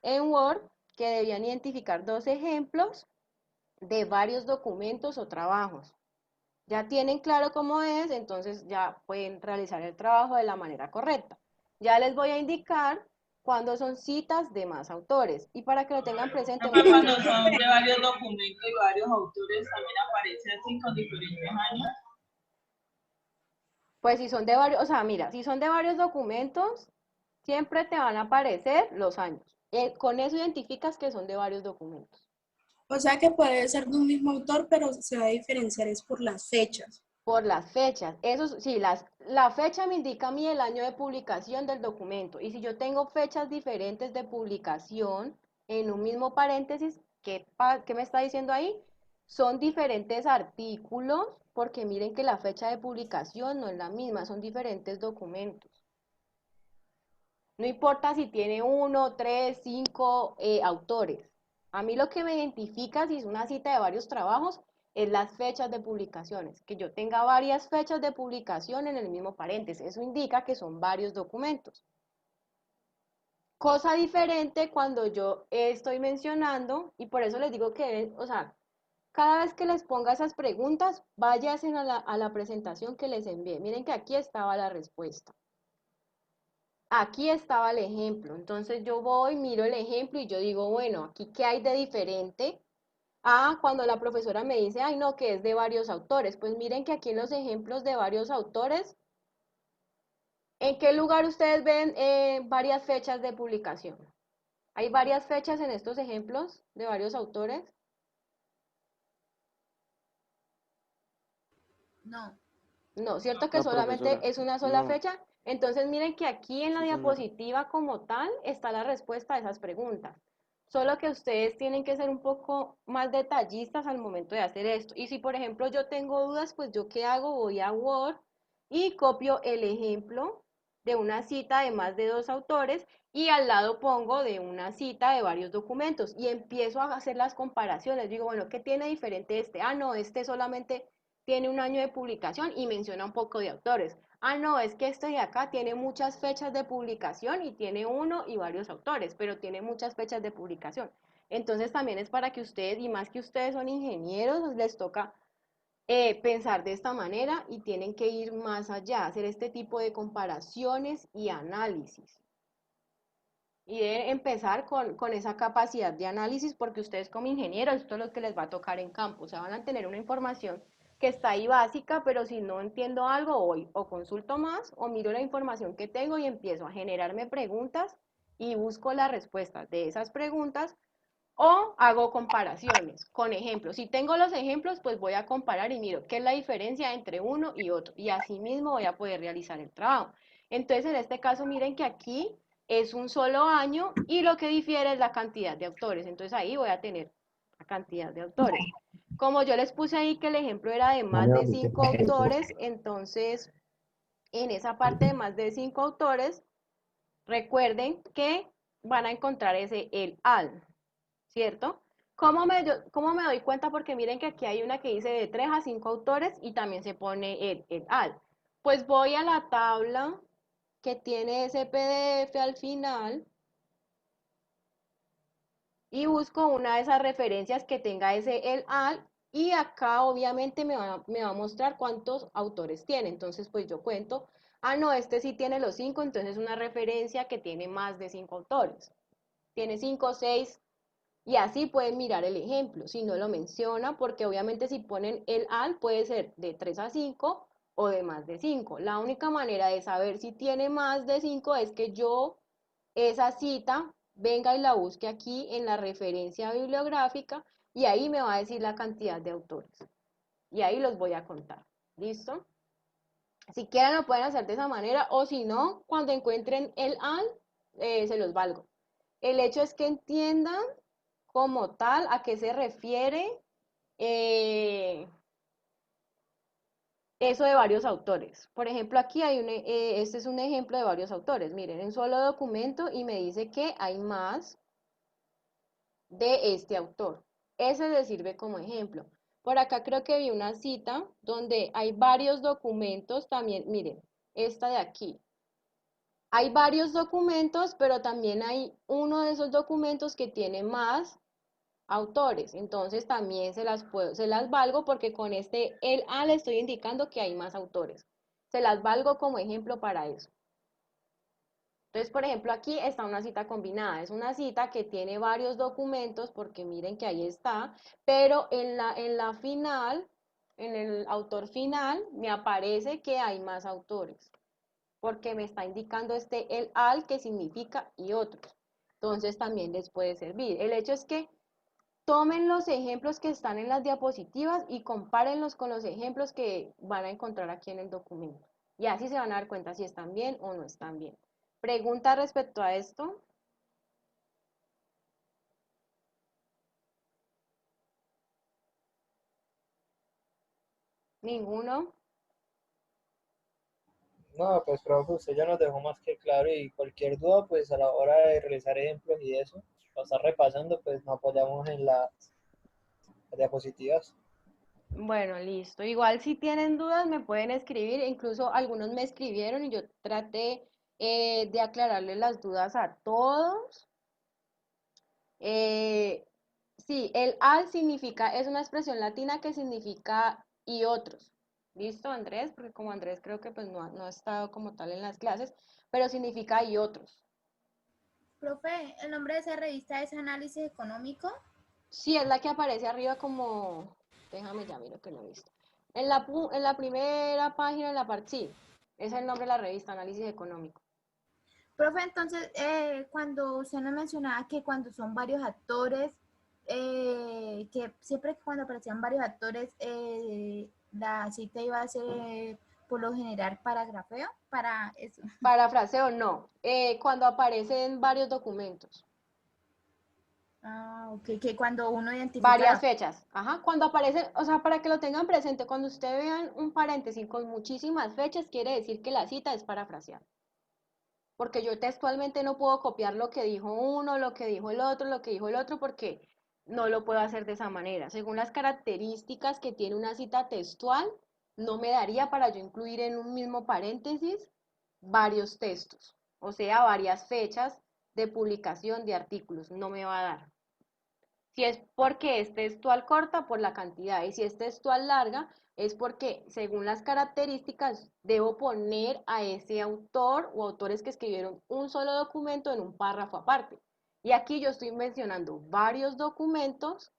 en Word que debían identificar dos ejemplos de varios documentos o trabajos. Ya tienen claro cómo es, entonces ya pueden realizar el trabajo de la manera correcta. Ya les voy a indicar cuándo son citas de más autores. Y para que lo tengan presente, Profe, cuando muchachos, son de varios documentos y varios autores, también aparece así con diferentes años. pues si son de varios, o sea, mira, si son de varios documentos, siempre te van a aparecer los años. Con eso identificas que son de varios documentos. O sea que puede ser de un mismo autor, pero se va a diferenciar es por las fechas. Por las fechas. Eso sí, la fecha me indica a mí el año de publicación del documento. Y si yo tengo fechas diferentes de publicación en un mismo paréntesis, ¿qué me está diciendo ahí? Son diferentes artículos, porque miren que la fecha de publicación no es la misma, son diferentes documentos. No importa si tiene uno, tres, cinco autores. A mí lo que me identifica si es una cita de varios trabajos es las fechas de publicaciones. Que yo tenga varias fechas de publicación en el mismo paréntesis. Eso indica que son varios documentos. Cosa diferente cuando yo estoy mencionando, y por eso les digo que, o sea, cada vez que les ponga esas preguntas, váyanse a la presentación que les envié. Miren que aquí estaba la respuesta. Aquí estaba el ejemplo. Entonces yo voy, miro el ejemplo y yo digo, bueno, aquí qué hay de diferente a cuando la profesora me dice, ay, no, que es de varios autores. Pues miren que aquí en los ejemplos de varios autores, ¿en qué lugar ustedes ven varias fechas de publicación? ¿Hay varias fechas en estos ejemplos de varios autores? No, No, ¿cierto que No, solamente profesora. es una sola No, fecha? Entonces miren que aquí en la sí, señora. diapositiva como tal está la respuesta a esas preguntas. Solo que ustedes tienen que ser un poco más detallistas al momento de hacer esto. Y si por ejemplo yo tengo dudas, pues yo qué hago, voy a Word y copio el ejemplo de una cita de más de dos autores y al lado pongo de una cita de varios documentos y empiezo a hacer las comparaciones. Digo, bueno, ¿qué tiene diferente este? Ah, no, este solamente tiene un año de publicación y menciona un poco de autores. Ah, no, es que este de acá tiene muchas fechas de publicación y tiene uno y varios autores, pero tiene muchas fechas de publicación. Entonces también es para que ustedes, y más que ustedes son ingenieros, les toca pensar de esta manera y tienen que ir más allá, hacer este tipo de comparaciones y análisis. Y deben empezar con esa capacidad de análisis, porque ustedes como ingenieros, esto es lo que les va a tocar en campo, o sea, van a tener una información que está ahí básica, pero si no entiendo algo, voy o consulto más, o miro la información que tengo y empiezo a generarme preguntas y busco las respuestas de esas preguntas, o hago comparaciones con ejemplos. Si tengo los ejemplos, pues voy a comparar y miro qué es la diferencia entre uno y otro, y así mismo voy a poder realizar el trabajo. Entonces, en este caso, miren que aquí es un solo año y lo que difiere es la cantidad de autores. Entonces, ahí voy a tener la cantidad de autores. Como yo les puse ahí que el ejemplo era de más de 5 autores, entonces, en esa parte de más de 5 autores, recuerden que van a encontrar ese el al, ¿cierto? ¿Cómo me doy cuenta? Porque miren que aquí hay una que dice de 3 a 5 autores y también se pone el al. Pues voy a la tabla que tiene ese PDF al final y busco una de esas referencias que tenga ese el al, y acá obviamente me va a mostrar cuántos autores tiene. Entonces pues yo cuento, ah no, este sí tiene los 5, entonces es una referencia que tiene más de 5 autores. Tiene 5, 6, y así pueden mirar el ejemplo, si no lo menciona, porque obviamente si ponen el al puede ser de 3 a 5 o de más de 5. La única manera de saber si tiene más de 5 es que yo esa cita venga y la busque aquí en la referencia bibliográfica, y ahí me va a decir la cantidad de autores. Y ahí los voy a contar. ¿Listo? Si quieren lo pueden hacer de esa manera, o si no, cuando encuentren el al, se los valgo. El hecho es que entiendan como tal a qué se refiere eso de varios autores. Por ejemplo, aquí hay este es un ejemplo de varios autores. Miren, en solo documento y me dice que hay más de este autor. Ese le sirve como ejemplo. Por acá creo que vi una cita donde hay varios documentos también. Miren, esta de aquí. Hay varios documentos, pero también hay uno de esos documentos que tiene más autores. Entonces también se las valgo, porque con este el a le estoy indicando que hay más autores. Se las valgo como ejemplo para eso. Entonces, por ejemplo, aquí está una cita combinada. Es una cita que tiene varios documentos, porque miren que ahí está, pero en la final, en el autor final, me aparece que hay más autores, porque me está indicando el al, que significa y otros. Entonces también les puede servir. El hecho es que tomen los ejemplos que están en las diapositivas y compárenlos con los ejemplos que van a encontrar aquí en el documento. Y así se van a dar cuenta si están bien o no están bien. ¿Pregunta respecto a esto? ¿Ninguno? No, pues profe, usted ya nos dejó más que claro, y cualquier duda, pues a la hora de realizar ejemplos y eso, para estar repasando, pues nos apoyamos en las diapositivas. Bueno, listo. Igual si tienen dudas me pueden escribir, incluso algunos me escribieron y yo traté de aclararles las dudas a todos. Sí, el al significa, es una expresión latina que significa y otros. ¿Listo, Andrés? Porque como Andrés creo que pues no ha estado como tal en las clases, pero significa y otros. Profe, ¿el nombre de esa revista es Análisis Económico? Sí, es la que aparece arriba como, déjame ya miro que no he visto. En la primera página, en la parte, sí, es el nombre de la revista, Análisis Económico. Profe, entonces, cuando usted nos mencionaba que cuando son varios actores, que siempre que cuando aparecían varios actores, la cita iba a ser por lo general para grafeo, para eso. Parafraseo, no. Cuando aparecen varios documentos. Ah, ok, que cuando uno identifica... Varias fechas. Ajá, cuando aparecen, o sea, para que lo tengan presente, cuando ustedes vean un paréntesis con muchísimas fechas, quiere decir que la cita es parafraseada. Porque yo textualmente no puedo copiar lo que dijo uno, lo que dijo el otro, lo que dijo el otro, porque no lo puedo hacer de esa manera. Según las características que tiene una cita textual, no me daría para yo incluir en un mismo paréntesis varios textos, o sea, varias fechas de publicación de artículos, no me va a dar. Si es porque es textual corta, por la cantidad, y si es textual larga, es porque según las características debo poner a ese autor o autores que escribieron un solo documento en un párrafo aparte. Y aquí yo estoy mencionando varios documentos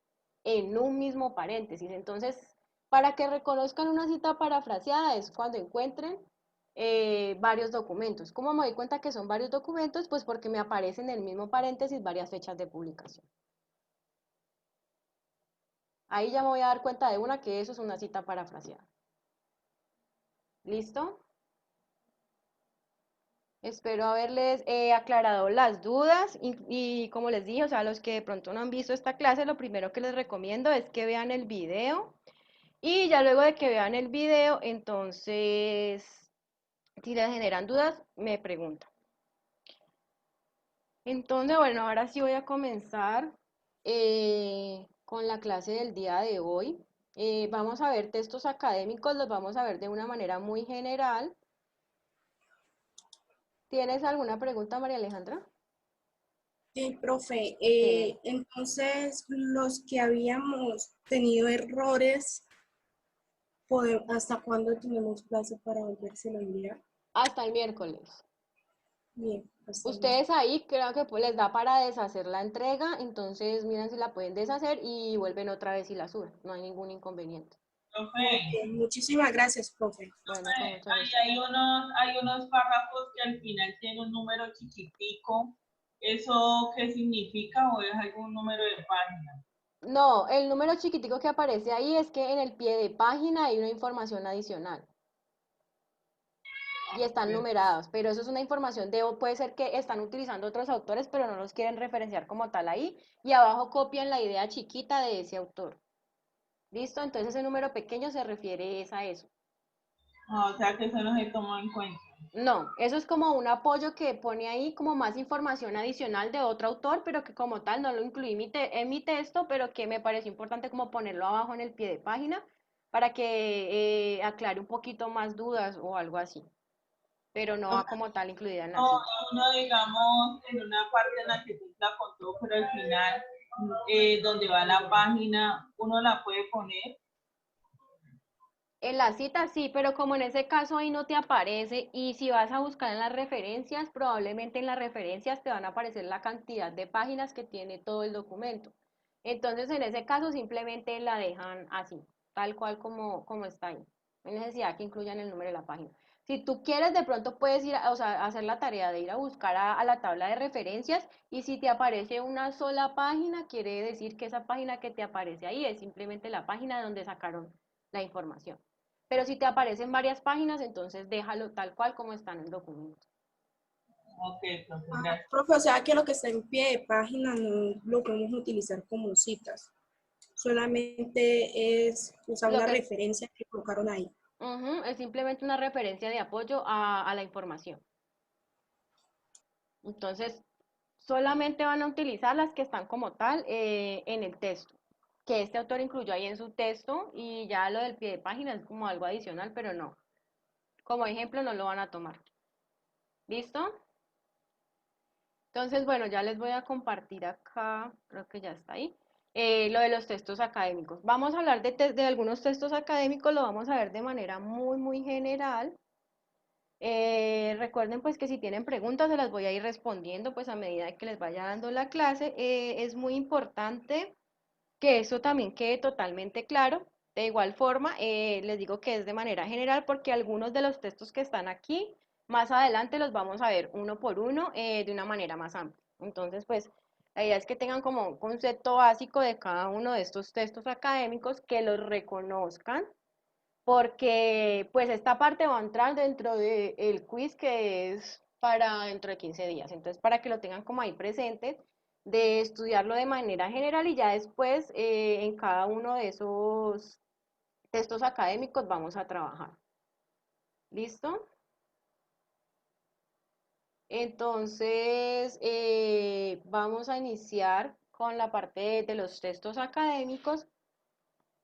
en un mismo paréntesis. Entonces, para que reconozcan una cita parafraseada es cuando encuentren varios documentos. ¿Cómo me doy cuenta que son varios documentos? Pues porque me aparecen en el mismo paréntesis varias fechas de publicación. Ahí ya me voy a dar cuenta de una que eso es una cita parafraseada. ¿Listo? Espero haberles aclarado las dudas y como les dije, o sea, los que de pronto no han visto esta clase, lo primero que les recomiendo es que vean el video y ya luego de que vean el video, entonces, si les generan dudas, me preguntan. Entonces, bueno, ahora sí voy a comenzar con la clase del día de hoy. Vamos a ver textos académicos, los vamos a ver de una manera muy general. ¿Tienes alguna pregunta, María Alejandra? Sí, profe. Dime. Entonces, los que habíamos tenido errores, ¿hasta cuándo tenemos plazo para volvérselo a enviar? Hasta el miércoles. Bien, hasta luego. Ustedes ahí creo que pues les da para deshacer la entrega, entonces miren si la pueden deshacer y vuelven otra vez y la suben. No hay ningún inconveniente. Profe, Ok, muchísimas gracias, profe. Bueno, con mucho ahí gusto. hay unos párrafos que al final tienen un número chiquitico. ¿Eso qué significa o es algún número de página? No, el número chiquitico que aparece ahí es que en el pie de página hay una información adicional. Y están numerados, pero eso es una información de, puede ser que están utilizando otros autores, pero no los quieren referenciar como tal ahí, y abajo copian la idea chiquita de ese autor. ¿Listo? Entonces ese número pequeño se refiere a eso. O sea que eso no se tomó en cuenta. No, eso es como un apoyo que pone ahí como más información adicional de otro autor, pero que como tal no lo incluí en mi texto, pero que me pareció importante como ponerlo abajo en el pie de página para que aclare un poquito más dudas o algo así, pero no va como tal incluida en la No, cita. uno, digamos, en una parte en la que tú la contó, pero al final, donde va la página, uno la puede poner. En la cita sí, pero como en ese caso ahí no te aparece y si vas a buscar en las referencias, probablemente en las referencias te van a aparecer la cantidad de páginas que tiene todo el documento. Entonces en ese caso simplemente la dejan así, tal cual como está ahí. No hay necesidad que incluyan el número de la página. Si tú quieres, de pronto puedes ir, o sea, hacer la tarea de ir a buscar a la tabla de referencias y si te aparece una sola página, quiere decir que esa página que te aparece ahí es simplemente la página donde sacaron la información. Pero si te aparecen varias páginas, entonces déjalo tal cual como está en el documento. Ok, profe, Ah, gracias. profe, o sea que lo que está en pie de página no lo podemos utilizar como citas. Solamente es usar Lo una que referencia que colocaron ahí. es simplemente una referencia de apoyo a la información. Entonces, solamente van a utilizar las que están como tal en el texto, que este autor incluyó ahí en su texto y ya lo del pie de página es como algo adicional, pero no. Como ejemplo no lo van a tomar. ¿Listo? Entonces, bueno, ya les voy a compartir acá, creo que ya está ahí, lo de los textos académicos. Vamos a hablar de algunos textos académicos, lo vamos a ver de manera muy general. Recuerden pues que si tienen preguntas se las voy a ir respondiendo pues a medida que les vaya dando la clase. Es muy importante que eso también quede totalmente claro. De igual forma, les digo que es de manera general porque algunos de los textos que están aquí, más adelante los vamos a ver uno por uno de una manera más amplia. Entonces, pues, la idea es que tengan como un concepto básico de cada uno de estos textos académicos, que los reconozcan, porque pues esta parte va a entrar dentro del quiz que es para dentro de 15 días. Entonces, para que lo tengan como ahí presente, de estudiarlo de manera general y ya después en cada uno de esos textos académicos vamos a trabajar. ¿Listo? Entonces, vamos a iniciar con la parte de los textos académicos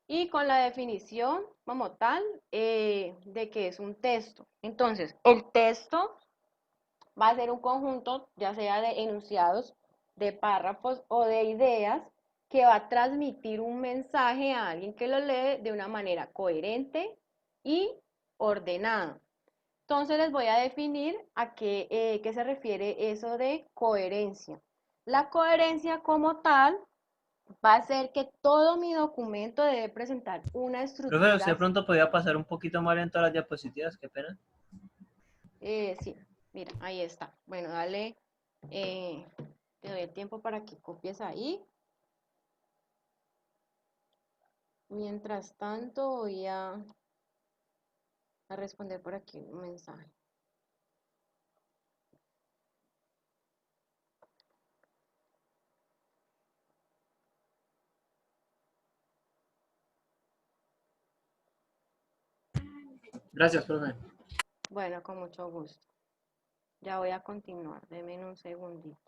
y con la definición como tal de que es un texto. Entonces, el texto va a ser un conjunto, ya sea de enunciados, de párrafos o de ideas que va a transmitir un mensaje a alguien que lo lee de una manera coherente y ordenada. Entonces les voy a definir a qué se refiere eso de coherencia. La coherencia como tal va a ser que todo mi documento debe presentar una Profe, estructura. usted pronto podía pasar un poquito más lento las diapositivas, qué pena. Sí, mira, ahí está. Bueno, dale, te doy el tiempo para que copies ahí. Mientras tanto, voy a responder por aquí un mensaje. Gracias, profe. Bueno, con mucho gusto. Ya voy a continuar. Denme un segundito.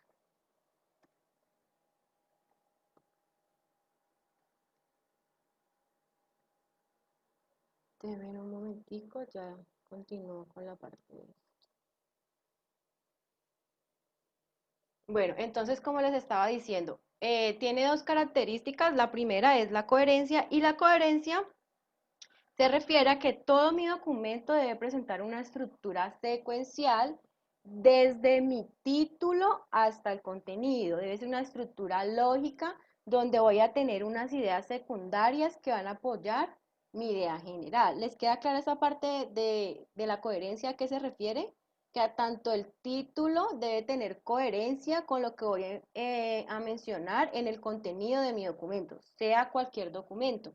Denme un momentico, ya continúo con la parte de esto. Bueno, entonces, como les estaba diciendo, tiene dos características. La primera es la coherencia, y la coherencia se refiere a que todo mi documento debe presentar una estructura secuencial desde mi título hasta el contenido. Debe ser una estructura lógica donde voy a tener unas ideas secundarias que van a apoyar mi idea general. ¿Les queda clara esa parte de la coherencia a qué se refiere? Que tanto el título debe tener coherencia con lo que voy a mencionar en el contenido de mi documento, sea cualquier documento.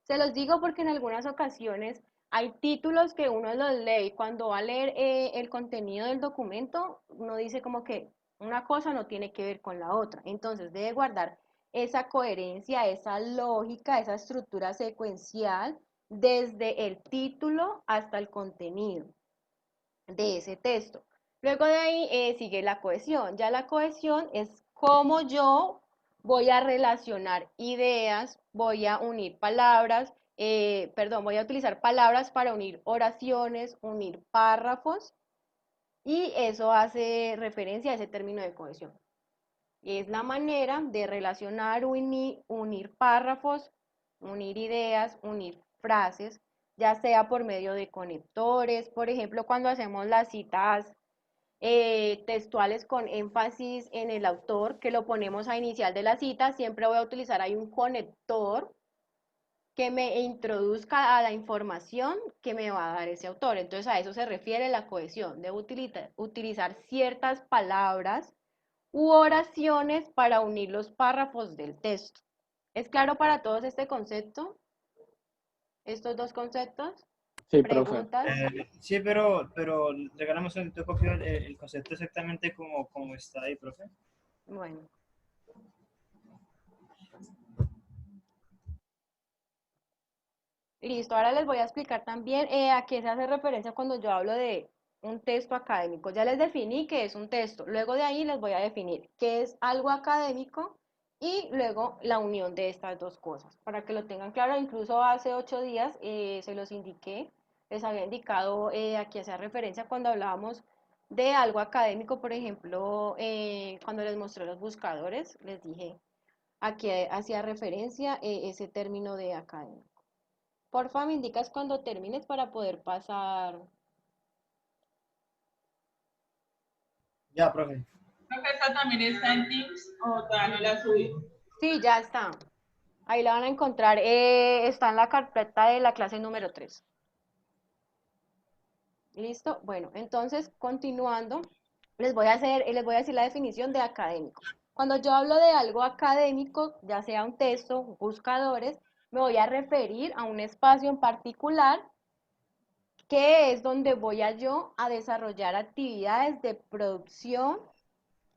Se los digo porque en algunas ocasiones hay títulos que uno los lee y cuando va a leer el contenido del documento, uno dice como que una cosa no tiene que ver con la otra. Entonces debe guardar esa coherencia, esa lógica, esa estructura secuencial desde el título hasta el contenido de ese texto. Luego de ahí sigue la cohesión. Ya la cohesión es cómo yo voy a relacionar ideas, voy a unir palabras, voy a utilizar palabras para unir oraciones, unir párrafos, y eso hace referencia a ese término de cohesión. Es la manera de relacionar, unir párrafos, unir ideas, unir frases, ya sea por medio de conectores. Por ejemplo, cuando hacemos las citas textuales con énfasis en el autor, que lo ponemos a inicial de la cita, siempre voy a utilizar ahí un conector que me introduzca a la información que me va a dar ese autor. Entonces a eso se refiere la cohesión, de utilizar ciertas palabras u oraciones para unir los párrafos del texto. ¿Es claro para todos este concepto? ¿Estos dos conceptos? Sí, profe. ¿Preguntas? Sí, pero regálame un segundito, copio el concepto exactamente como está ahí, profe. Bueno. Listo, ahora les voy a explicar también a qué se hace referencia cuando yo hablo de un texto académico. Ya les definí qué es un texto. Luego de ahí les voy a definir qué es algo académico y luego la unión de estas dos cosas. Para que lo tengan claro, incluso hace 8 días se los indiqué, les había indicado a qué hacía referencia cuando hablábamos de algo académico. Por ejemplo, cuando les mostré los buscadores, les dije a qué hacía referencia ese término de académico. Porfa, me indicas cuando termines para poder pasar. Ya, profe. Creo que esta también está en Teams o todavía no la subí. Sí, ya está. Ahí la van a encontrar. Está en la carpeta de la clase número 3. ¿Listo? Bueno, entonces, continuando, les voy a decir la definición de académico. Cuando yo hablo de algo académico, ya sea un texto, buscadores, me voy a referir a un espacio en particular que es donde voy yo a desarrollar actividades de producción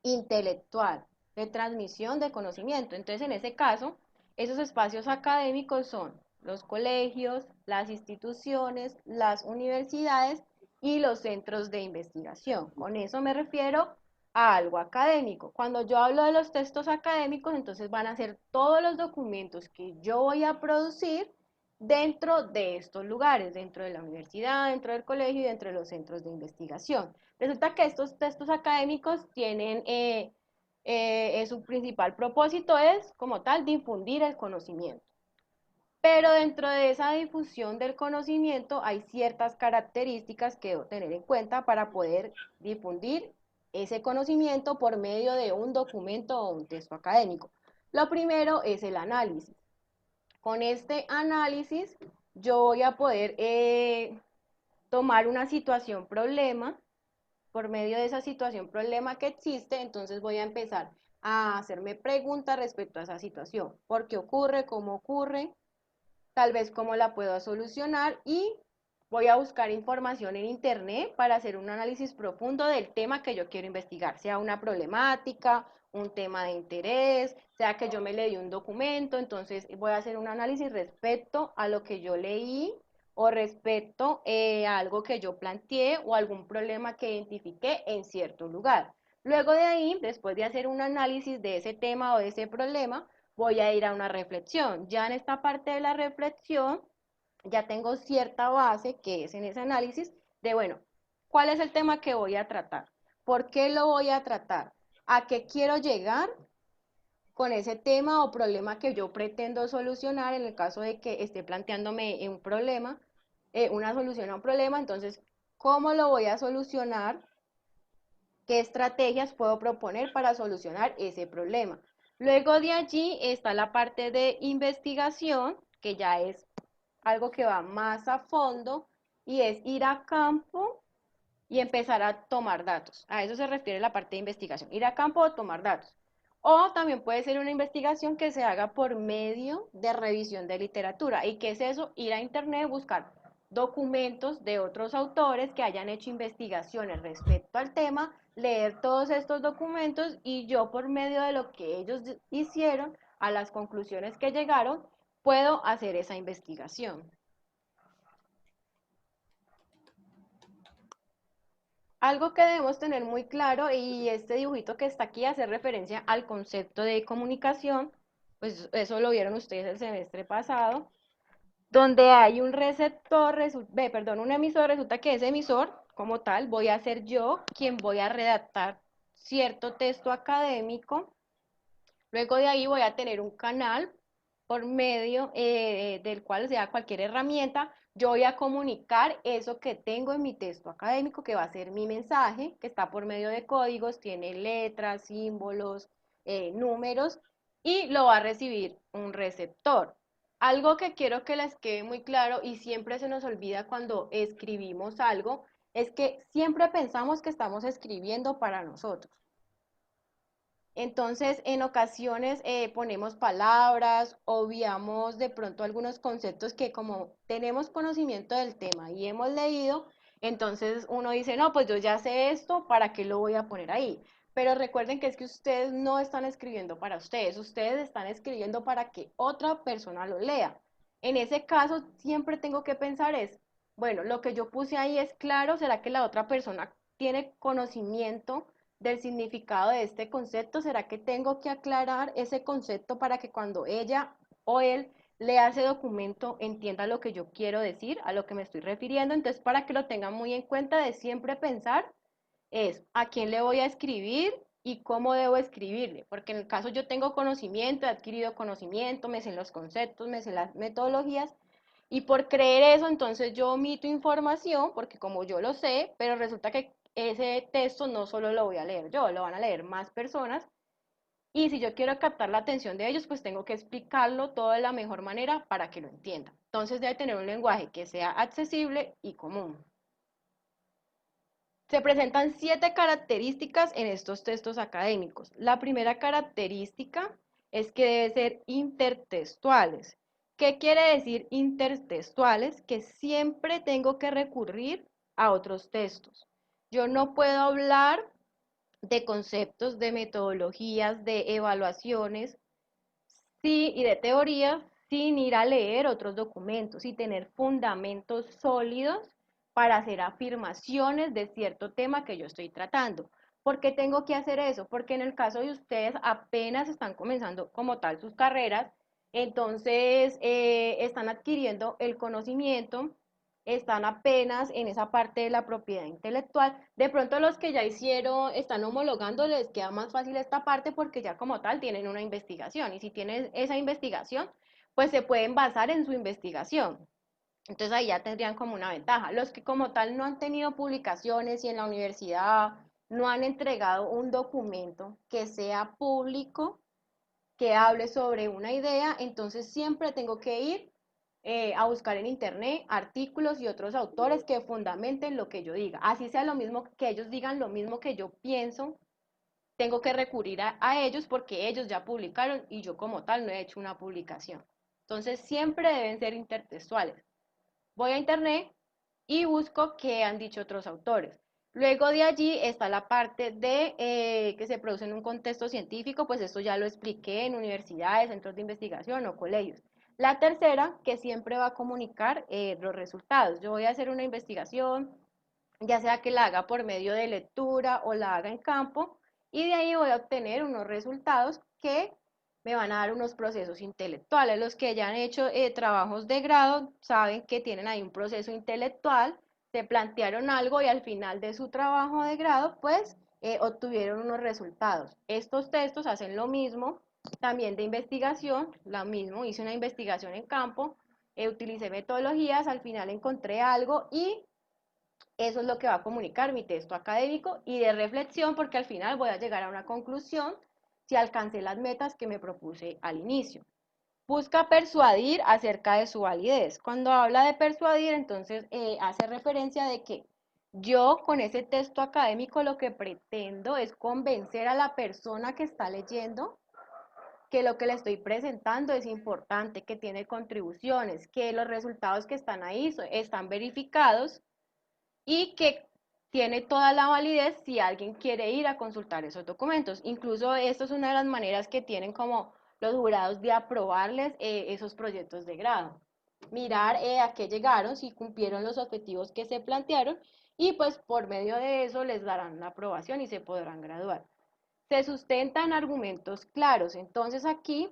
intelectual, de transmisión de conocimiento. Entonces, en ese caso, esos espacios académicos son los colegios, las instituciones, las universidades y los centros de investigación. Con eso me refiero a algo académico. Cuando yo hablo de los textos académicos, entonces van a ser todos los documentos que yo voy a producir dentro de estos lugares, dentro de la universidad, dentro del colegio y dentro de los centros de investigación. Resulta que estos textos académicos tienen su principal propósito es, como tal, difundir el conocimiento. Pero dentro de esa difusión del conocimiento hay ciertas características que debo tener en cuenta para poder difundir ese conocimiento por medio de un documento o un texto académico. Lo primero es el análisis. Con este análisis yo voy a poder tomar una situación problema. Por medio de esa situación problema que existe, entonces voy a empezar a hacerme preguntas respecto a esa situación. ¿Por qué ocurre? ¿Cómo ocurre? Tal vez cómo la puedo solucionar, y voy a buscar información en internet para hacer un análisis profundo del tema que yo quiero investigar, sea una problemática, un tema de interés, sea que yo me leí un documento, entonces voy a hacer un análisis respecto a lo que yo leí o respecto a algo que yo planteé o algún problema que identifiqué en cierto lugar. Luego de ahí, después de hacer un análisis de ese tema o de ese problema, voy a ir a una reflexión. Ya en esta parte de la reflexión, ya tengo cierta base, que es en ese análisis, de, bueno, ¿cuál es el tema que voy a tratar? ¿Por qué lo voy a tratar? ¿A qué quiero llegar con ese tema o problema que yo pretendo solucionar en el caso de que esté planteándome un problema, una solución a un problema? Entonces, ¿cómo lo voy a solucionar? ¿Qué estrategias puedo proponer para solucionar ese problema? Luego de allí está la parte de investigación, que ya es algo que va más a fondo, y es ir a campo y empezar a tomar datos. A eso se refiere la parte de investigación, ir a campo o tomar datos. O también puede ser una investigación que se haga por medio de revisión de literatura. ¿Y qué es eso? Ir a internet, buscar documentos de otros autores que hayan hecho investigaciones respecto al tema, leer todos estos documentos, y yo, por medio de lo que ellos hicieron, a las conclusiones que llegaron, puedo hacer esa investigación. Algo que debemos tener muy claro, y este dibujito que está aquí hace referencia al concepto de comunicación, pues eso lo vieron ustedes el semestre pasado, donde hay un receptor, un emisor. Resulta que ese emisor, como tal, voy a ser yo quien voy a redactar cierto texto académico. Luego de ahí voy a tener un canal por medio del cual, sea cualquier herramienta, yo voy a comunicar eso que tengo en mi texto académico, que va a ser mi mensaje, que está por medio de códigos, tiene letras, símbolos, números, y lo va a recibir un receptor. Algo que quiero que les quede muy claro, y siempre se nos olvida cuando escribimos algo, es que siempre pensamos que estamos escribiendo para nosotros. Entonces, en ocasiones ponemos palabras, obviamos de pronto algunos conceptos que, como tenemos conocimiento del tema y hemos leído, entonces uno dice, no, pues yo ya sé esto, ¿para qué lo voy a poner ahí? Pero recuerden que es que ustedes no están escribiendo para ustedes están escribiendo para que otra persona lo lea. En ese caso, siempre tengo que pensar es, bueno, lo que yo puse ahí es claro, ¿será que la otra persona tiene conocimiento del significado de este concepto? ¿Será que tengo que aclarar ese concepto para que cuando ella o él lea ese documento entienda lo que yo quiero decir, a lo que me estoy refiriendo? Entonces, para que lo tengan muy en cuenta, de siempre pensar es a quién le voy a escribir y cómo debo escribirle, porque en el caso yo tengo conocimiento, he adquirido conocimiento, me sé los conceptos, me sé las metodologías, y por creer eso, entonces yo omito información, porque como yo lo sé, pero resulta que ese texto no solo lo voy a leer yo, lo van a leer más personas, y si yo quiero captar la atención de ellos, pues tengo que explicarlo todo de la mejor manera para que lo entiendan. Entonces debe tener un lenguaje que sea accesible y común. Se presentan 7 características en estos textos académicos. La primera característica es que debe ser intertextuales. ¿Qué quiere decir intertextuales? Que siempre tengo que recurrir a otros textos. Yo no puedo hablar de conceptos, de metodologías, de evaluaciones y de teorías sin ir a leer otros documentos y tener fundamentos sólidos para hacer afirmaciones de cierto tema que yo estoy tratando. ¿Por qué tengo que hacer eso? Porque en el caso de ustedes apenas están comenzando como tal sus carreras, entonces están adquiriendo el conocimiento están apenas en esa parte de la propiedad intelectual. De pronto los que ya hicieron, están homologando, les queda más fácil esta parte porque ya como tal tienen una investigación y si tienen esa investigación, pues se pueden basar en su investigación. Entonces ahí ya tendrían como una ventaja. Los que como tal no han tenido publicaciones y en la universidad no han entregado un documento que sea público, que hable sobre una idea, entonces siempre tengo que ir a buscar en internet artículos y otros autores que fundamenten lo que yo diga. Así sea lo mismo que ellos digan, lo mismo que yo pienso, tengo que recurrir a ellos porque ellos ya publicaron y yo como tal no he hecho una publicación. Entonces siempre deben ser intertextuales. Voy a internet y busco qué han dicho otros autores. Luego de allí está la parte de que se produce en un contexto científico, pues esto ya lo expliqué en universidades, centros de investigación o colegios. La tercera, que siempre va a comunicar los resultados. Yo voy a hacer una investigación, ya sea que la haga por medio de lectura o la haga en campo, y de ahí voy a obtener unos resultados que me van a dar unos procesos intelectuales. Los que ya han hecho trabajos de grado saben que tienen ahí un proceso intelectual, se plantearon algo y al final de su trabajo de grado, pues obtuvieron unos resultados. Estos textos hacen lo mismo, también de investigación, lo mismo, hice una investigación en campo, utilicé metodologías, al final encontré algo y eso es lo que va a comunicar mi texto académico y de reflexión, porque al final voy a llegar a una conclusión si alcancé las metas que me propuse al inicio. Busca persuadir acerca de su validez. Cuando habla de persuadir, entonces hace referencia de que yo con ese texto académico lo que pretendo es convencer a la persona que está leyendo que lo que le estoy presentando es importante, que tiene contribuciones, que los resultados que están ahí están verificados y que tiene toda la validez si alguien quiere ir a consultar esos documentos. Incluso esto es una de las maneras que tienen como los jurados de aprobarles esos proyectos de grado. Mirar a qué llegaron, si cumplieron los objetivos que se plantearon y pues por medio de eso les darán la aprobación y se podrán graduar. Se sustentan argumentos claros, entonces aquí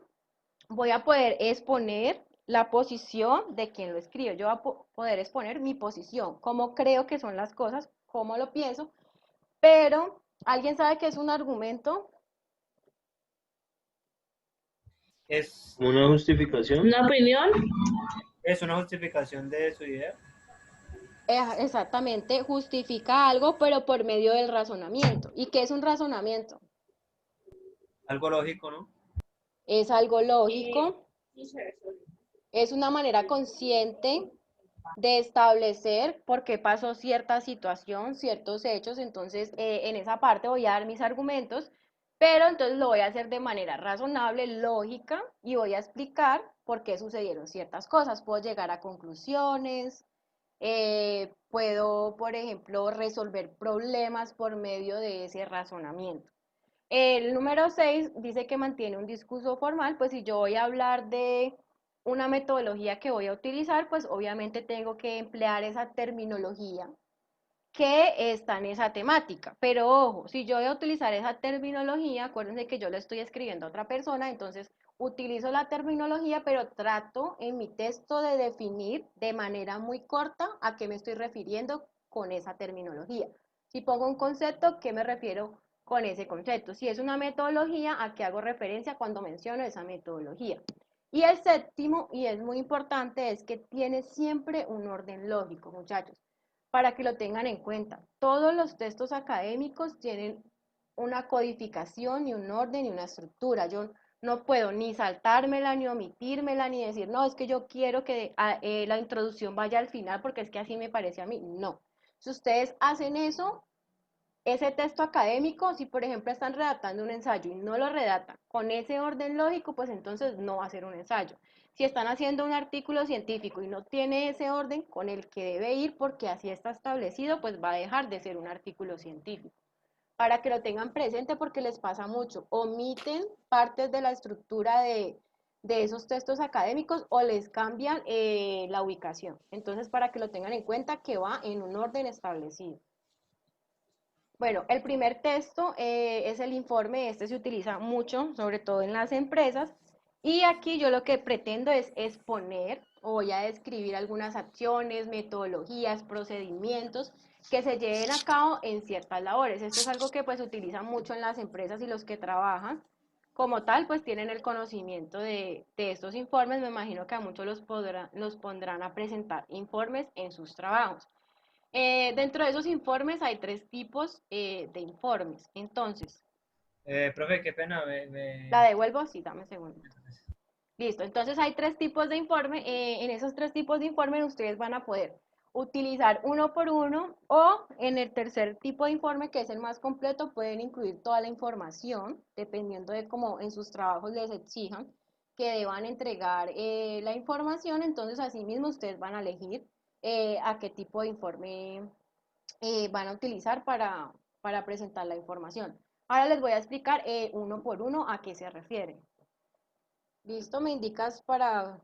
voy a poder exponer la posición de quien lo escribe. Yo voy a poder exponer mi posición, cómo creo que son las cosas, cómo lo pienso, pero ¿alguien sabe qué es un argumento? Es ¿Una justificación? ¿Una opinión? es una justificación de su idea. Exactamente, justifica algo, pero por medio del razonamiento. ¿Y qué es un razonamiento? Algo lógico, ¿no? Es algo lógico, es una manera consciente de establecer por qué pasó cierta situación, ciertos hechos, entonces en esa parte voy a dar mis argumentos, pero entonces lo voy a hacer de manera razonable, lógica, y voy a explicar por qué sucedieron ciertas cosas. Puedo llegar a conclusiones, puedo, por ejemplo, resolver problemas por medio de ese razonamiento. El número 6 dice que mantiene un discurso formal, pues si yo voy a hablar de una metodología que voy a utilizar, pues obviamente tengo que emplear esa terminología que está en esa temática. Pero ojo, si yo voy a utilizar esa terminología, acuérdense que yo le estoy escribiendo a otra persona, entonces utilizo la terminología, pero trato en mi texto de definir de manera muy corta a qué me estoy refiriendo con esa terminología. Si pongo un concepto, ¿qué me refiero con ese concepto? Si es una metodología, ¿a qué hago referencia cuando menciono esa metodología? Y el séptimo, y es muy importante, es que tiene siempre un orden lógico, muchachos, para que lo tengan en cuenta. Todos los textos académicos tienen una codificación y un orden y una estructura. Yo no puedo ni saltármela, ni omitírmela, ni decir, no, es que yo quiero que la introducción vaya al final porque es que así me parece a mí. No. Si ustedes hacen eso, ese texto académico, si por ejemplo están redactando un ensayo y no lo redactan con ese orden lógico, pues entonces no va a ser un ensayo. Si están haciendo un artículo científico y no tiene ese orden con el que debe ir porque así está establecido, pues va a dejar de ser un artículo científico. Para que lo tengan presente porque les pasa mucho, omiten partes de la estructura de esos textos académicos o les cambian la ubicación. Entonces, para que lo tengan en cuenta que va en un orden establecido. Bueno, el primer texto es el informe, este se utiliza mucho, sobre todo en las empresas, y aquí yo lo que pretendo es exponer o voy a describir algunas acciones, metodologías, procedimientos que se lleven a cabo en ciertas labores. Esto es algo que pues utilizan mucho en las empresas y los que trabajan como tal pues tienen el conocimiento de estos informes. Me imagino que a muchos los pondrán a presentar informes en sus trabajos. Dentro de esos informes hay 3 tipos de informes. Entonces, Profe, qué pena, ¿la devuelvo? Sí, dame un segundo. Listo, entonces hay 3 tipos de informe. En esos 3 tipos de informes ustedes van a poder utilizar uno por uno o en el tercer tipo de informe, que es el más completo, pueden incluir toda la información, dependiendo de cómo en sus trabajos les exijan que deban entregar la información. Entonces, así mismo ustedes van a elegir a qué tipo de informe van a utilizar para presentar la información. Ahora les voy a explicar uno por uno a qué se refiere. Listo, me indicas para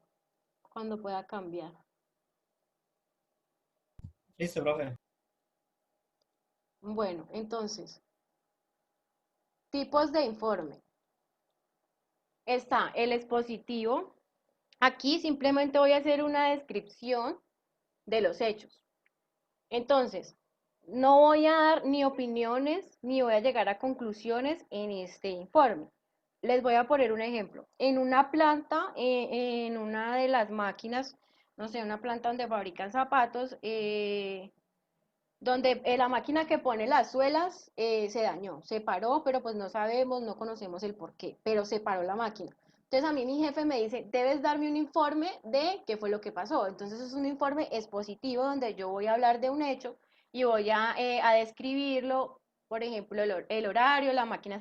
cuando pueda cambiar. Listo, profe. Bueno, entonces, tipos de informe. Está el expositivo. Aquí simplemente voy a hacer una descripción de los hechos. Entonces, no voy a dar ni opiniones ni voy a llegar a conclusiones en este informe. Les voy a poner un ejemplo. En una planta, en una de las máquinas, no sé, una planta donde fabrican zapatos, donde la máquina que pone las suelas se dañó, se paró, pero pues no sabemos, no conocemos el por qué, pero se paró la máquina. Entonces a mí mi jefe me dice, debes darme un informe de qué fue lo que pasó. Entonces es un informe expositivo donde yo voy a hablar de un hecho y voy a describirlo, por ejemplo, el horario, la máquina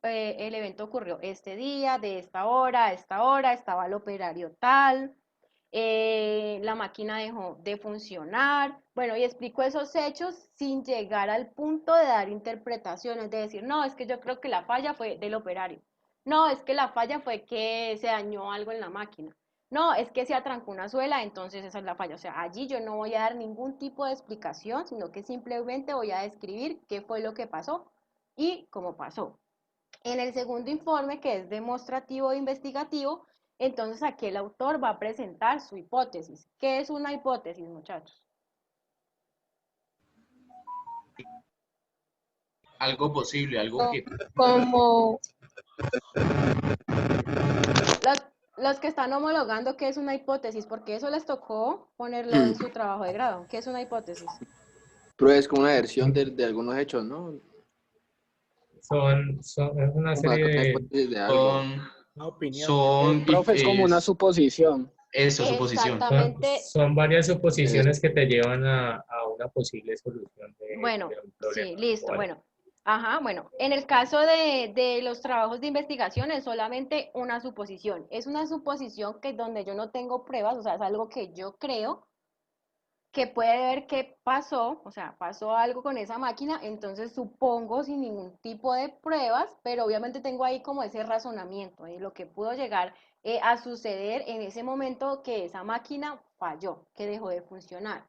el evento ocurrió este día, de esta hora a esta hora, estaba el operario tal, la máquina dejó de funcionar. Bueno, y explico esos hechos sin llegar al punto de dar interpretaciones, de decir, no, es que yo creo que la falla fue del operario. No, es que la falla fue que se dañó algo en la máquina. No, es que se atrancó una suela, entonces esa es la falla. O sea, allí yo no voy a dar ningún tipo de explicación, sino que simplemente voy a describir qué fue lo que pasó y cómo pasó. En el segundo informe, que es demostrativo e investigativo, entonces aquí el autor va a presentar su hipótesis. ¿Qué es una hipótesis, muchachos? Algo posible, algo que... Como, Los que están homologando, ¿qué es una hipótesis? Porque eso les tocó ponerlo en su trabajo de grado. ¿Qué es una hipótesis? Pero es como una versión de algunos hechos, ¿no? Es una Como serie una de... hipótesis de algo. Una opinión. Profe, es como una suposición. Eso, suposición. Exactamente. Son varias suposiciones que te llevan a una posible solución Bueno, de un problema. sí, listo, ¿Vale? bueno. Ajá, bueno, en el caso de los trabajos de investigación es solamente una suposición. Es una suposición que donde yo no tengo pruebas, o sea, es algo que yo creo que puede ver qué pasó, o sea, pasó algo con esa máquina, entonces supongo sin ningún tipo de pruebas, pero obviamente tengo ahí como ese razonamiento de lo que pudo llegar a suceder en ese momento que esa máquina falló, que dejó de funcionar.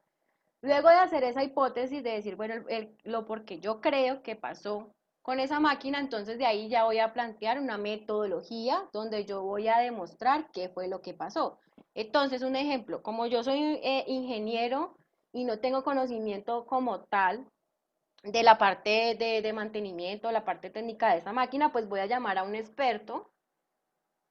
Luego de hacer esa hipótesis, de decir, bueno, lo porque yo creo que pasó con esa máquina, entonces de ahí ya voy a plantear una metodología donde yo voy a demostrar qué fue lo que pasó. Entonces, un ejemplo, como yo soy ingeniero y no tengo conocimiento como tal de la parte de mantenimiento, la parte técnica de esa máquina, pues voy a llamar a un experto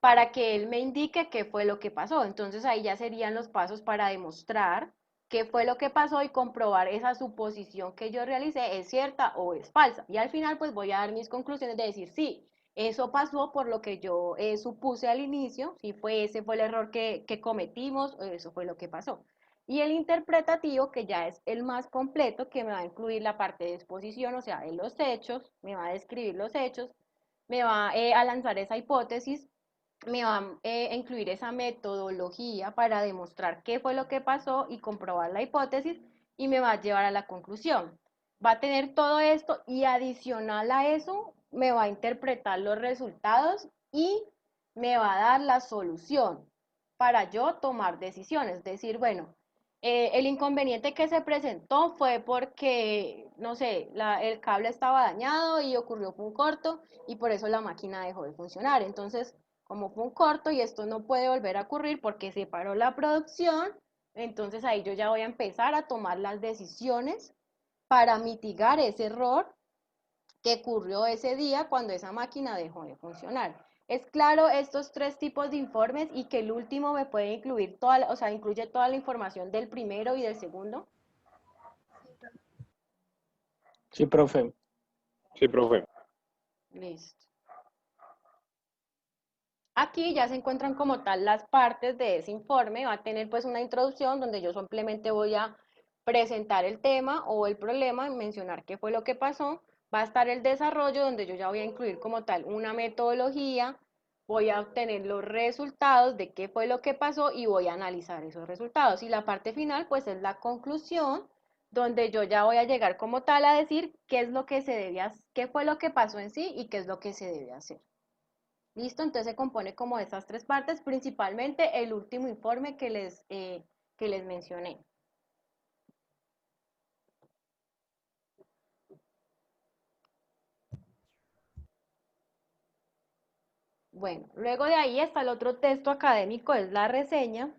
para que él me indique qué fue lo que pasó. Entonces ahí ya serían los pasos para demostrar qué fue lo que pasó y comprobar esa suposición que yo realicé es cierta o es falsa. Y al final pues voy a dar mis conclusiones de decir, sí, eso pasó por lo que yo supuse al inicio, si fue ese fue el error que cometimos, eso fue lo que pasó. Y el interpretativo, que ya es el más completo, que me va a incluir la parte de exposición, o sea, de los hechos, me va a describir los hechos, me va a lanzar esa hipótesis, me va a incluir esa metodología para demostrar qué fue lo que pasó y comprobar la hipótesis y me va a llevar a la conclusión. Va a tener todo esto y adicional a eso me va a interpretar los resultados y me va a dar la solución para yo tomar decisiones. Es decir, bueno, el inconveniente que se presentó fue porque, no sé, el cable estaba dañado y ocurrió un corto y por eso la máquina dejó de funcionar. Entonces, Como fue un corto y esto no puede volver a ocurrir porque se paró la producción, entonces ahí yo ya voy a empezar a tomar las decisiones para mitigar ese error que ocurrió ese día cuando esa máquina dejó de funcionar. Es claro estos tres tipos de informes y que el último me puede incluir toda, o sea, incluye toda la información del primero y del segundo. Sí, profe. Sí, profe. Listo. Aquí ya se encuentran como tal las partes de ese informe. Va a tener pues una introducción donde yo simplemente voy a presentar el tema o el problema, mencionar qué fue lo que pasó. Va a estar el desarrollo donde yo ya voy a incluir como tal una metodología, voy a obtener los resultados de qué fue lo que pasó y voy a analizar esos resultados. Y la parte final pues es la conclusión, donde yo ya voy a llegar como tal a decir qué es lo que se debía, qué fue lo que pasó en sí y qué es lo que se debe hacer. ¿Listo? Entonces se compone como de estas tres partes, principalmente el último informe que les mencioné. Bueno, luego de ahí está el otro texto académico, es la reseña.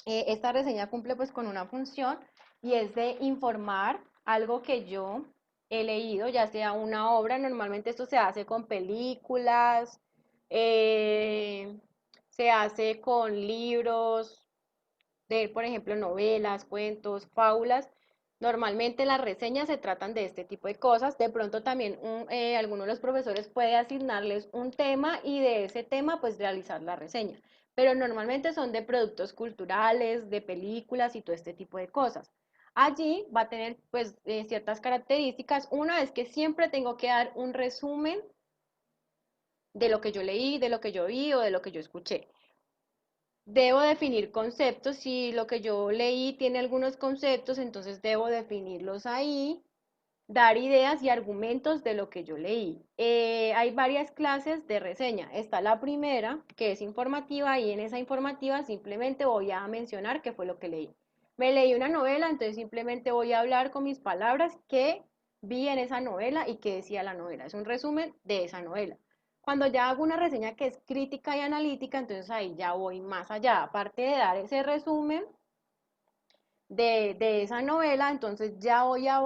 Esta reseña cumple pues con una función y es de informar algo que yo he leído, ya sea una obra. Normalmente esto se hace con películas, se hace con libros, de, por ejemplo, novelas, cuentos, fábulas. Normalmente las reseñas se tratan de este tipo de cosas. De pronto también alguno de los profesores puede asignarles un tema y de ese tema pues realizar la reseña. Pero normalmente son de productos culturales, de películas y todo este tipo de cosas. Allí va a tener pues ciertas características. Una es que siempre tengo que dar un resumen de lo que yo leí, de lo que yo vi o de lo que yo escuché. Debo definir conceptos. Si lo que yo leí tiene algunos conceptos, entonces debo definirlos ahí, dar ideas y argumentos de lo que yo leí. Hay varias clases de reseña. Está la primera, que es informativa, y en esa informativa simplemente voy a mencionar qué fue lo que leí. Me leí una novela, entonces simplemente voy a hablar con mis palabras qué vi en esa novela y qué decía la novela. Es un resumen de esa novela. Cuando ya hago una reseña que es crítica y analítica, entonces ahí ya voy más allá. Aparte de dar ese resumen de esa novela, entonces ya voy a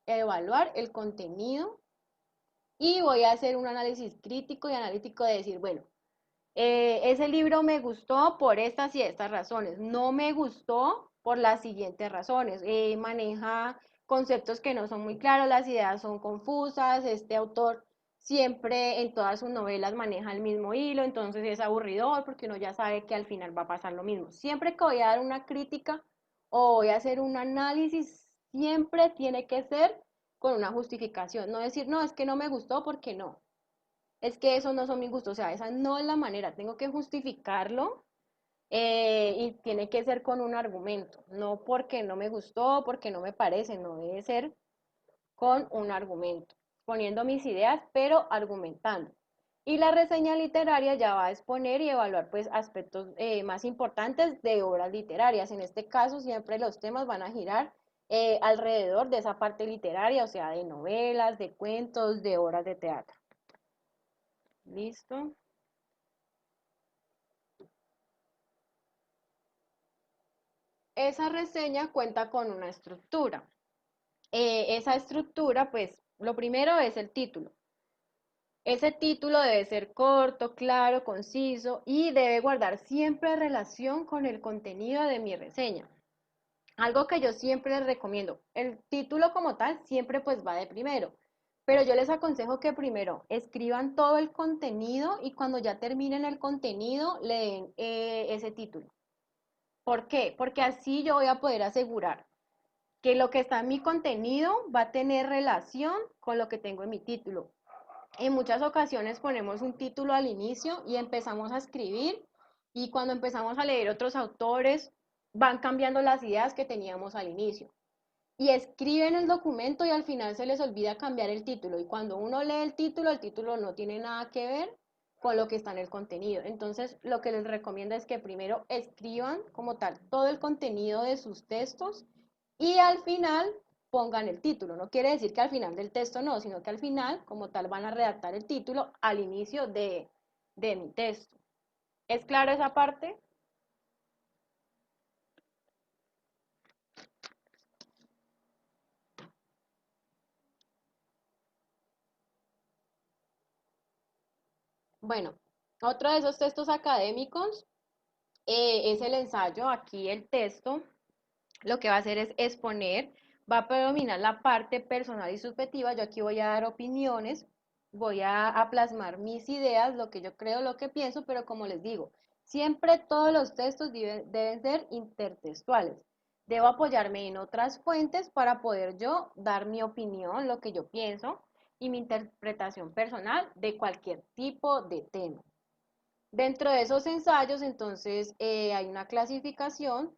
evaluar el contenido y voy a hacer un análisis crítico y analítico de decir, bueno, ese libro me gustó por estas y estas razones, no me gustó por las siguientes razones. Maneja conceptos que no son muy claros, las ideas son confusas, este autor siempre en todas sus novelas maneja el mismo hilo, entonces es aburridor porque uno ya sabe que al final va a pasar lo mismo. Siempre que voy a dar una crítica o voy a hacer un análisis, siempre tiene que ser con una justificación, no decir, no, es que no me gustó porque no. Es que esos no son mis gustos, o sea, esa no es la manera, tengo que justificarlo y tiene que ser con un argumento, no porque no me gustó, porque no me parece, no debe ser con un argumento, poniendo mis ideas, pero argumentando. Y la reseña literaria ya va a exponer y evaluar pues aspectos más importantes de obras literarias. En este caso siempre los temas van a girar alrededor de esa parte literaria, o sea, de novelas, de cuentos, de obras de teatro. ¿Listo? Esa reseña cuenta con una estructura. Esa estructura, pues, lo primero es el título. Ese título debe ser corto, claro, conciso y debe guardar siempre relación con el contenido de mi reseña. Algo que yo siempre les recomiendo, el título como tal siempre pues va de primero, pero yo les aconsejo que primero escriban todo el contenido y cuando ya terminen el contenido le den ese título. ¿Por qué? Porque así yo voy a poder asegurar que lo que está en mi contenido va a tener relación con lo que tengo en mi título. En muchas ocasiones ponemos un título al inicio y empezamos a escribir y cuando empezamos a leer otros autores van cambiando las ideas que teníamos al inicio. Y escriben el documento y al final se les olvida cambiar el título. Y cuando uno lee el título no tiene nada que ver con lo que está en el contenido. Entonces, lo que les recomiendo es que primero escriban como tal todo el contenido de sus textos y al final pongan el título. No quiere decir que al final del texto no, sino que al final, como tal, van a redactar el título al inicio de mi texto. ¿Es claro esa parte? Bueno, otro de esos textos académicos es el ensayo. Aquí el texto lo que va a hacer es exponer, va a predominar la parte personal y subjetiva. Yo aquí voy a dar opiniones, voy a plasmar mis ideas, lo que yo creo, lo que pienso, pero como les digo, siempre todos los textos deben ser intertextuales. Debo apoyarme en otras fuentes para poder yo dar mi opinión, lo que yo pienso y mi interpretación personal de cualquier tipo de tema. Dentro de esos ensayos, entonces, hay una clasificación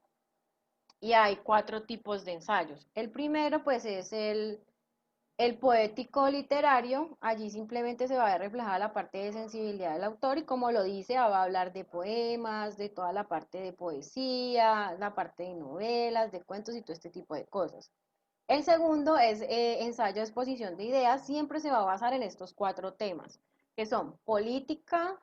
y hay 4 tipos de ensayos. El primero, pues, es el poético literario. Allí simplemente se va a ver reflejada la parte de sensibilidad del autor y como lo dice, va a hablar de poemas, de toda la parte de poesía, la parte de novelas, de cuentos y todo este tipo de cosas. El segundo es ensayo de exposición de ideas. Siempre se va a basar en estos 4 temas, que son política,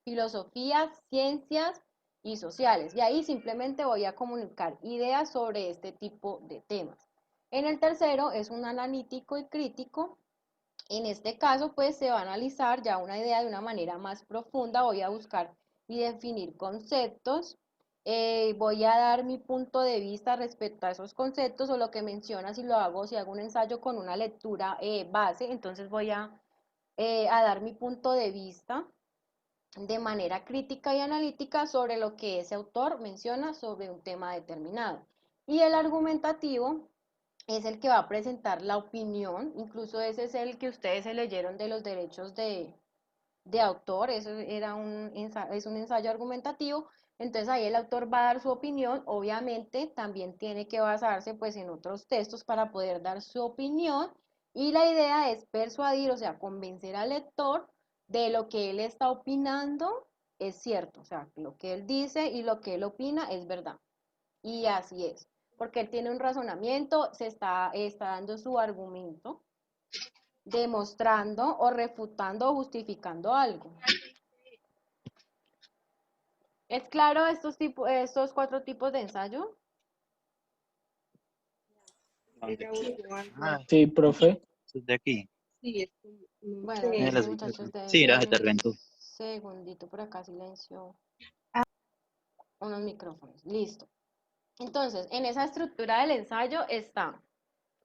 filosofía, ciencias y sociales. Y ahí simplemente voy a comunicar ideas sobre este tipo de temas. En el tercero es un analítico y crítico. En este caso, pues se va a analizar ya una idea de una manera más profunda. Voy a buscar y definir conceptos. Voy a dar mi punto de vista respecto a esos conceptos o lo que menciona si lo hago, si hago un ensayo con una lectura base. Entonces voy a dar mi punto de vista de manera crítica y analítica sobre lo que ese autor menciona sobre un tema determinado. Y el argumentativo es el que va a presentar la opinión, incluso ese es el que ustedes se leyeron de los derechos de autor, eso es un ensayo argumentativo. Entonces ahí el autor va a dar su opinión, obviamente también tiene que basarse pues en otros textos para poder dar su opinión y la idea es persuadir, o sea, convencer al lector de lo que él está opinando es cierto, o sea, lo que él dice y lo que él opina es verdad. Y así es, porque él tiene un razonamiento, está dando su argumento, demostrando o refutando o justificando algo. ¿Es claro estos 4 tipos de ensayo? Sí, profe. De aquí. Sí, Bueno, Mira estos las- muchachos Sí, deben era dar se te un reventó. segundito por acá, silencio. Unos micrófonos, listo. Entonces, en esa estructura del ensayo está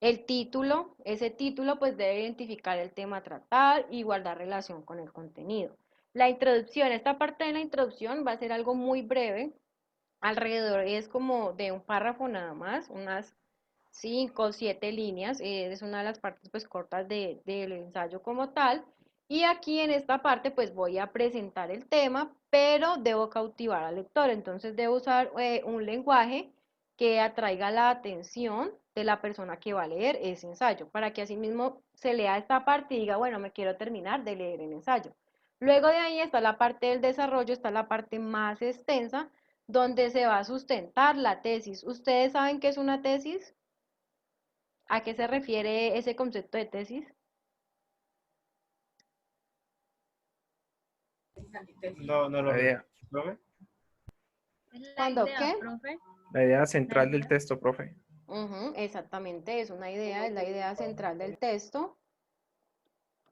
el título. Ese título pues debe identificar el tema a tratar y guardar relación con el contenido. La introducción, esta parte de la introducción va a ser algo muy breve, alrededor es como de un párrafo nada más, unas 5 o 7 líneas, es una de las partes pues cortas del ensayo como tal. Y aquí en esta parte pues voy a presentar el tema, pero debo cautivar al lector, entonces debo usar un lenguaje que atraiga la atención de la persona que va a leer ese ensayo, para que así mismo se lea esta parte y diga, bueno, me quiero terminar de leer el ensayo. Luego de ahí está la parte del desarrollo, está la parte más extensa, donde se va a sustentar la tesis. ¿Ustedes saben qué es una tesis? ¿A qué se refiere ese concepto de tesis? No lo veo. ¿Profe? ¿Cuándo qué? La idea central del texto, profe. Exactamente, es una idea, es la idea central del texto.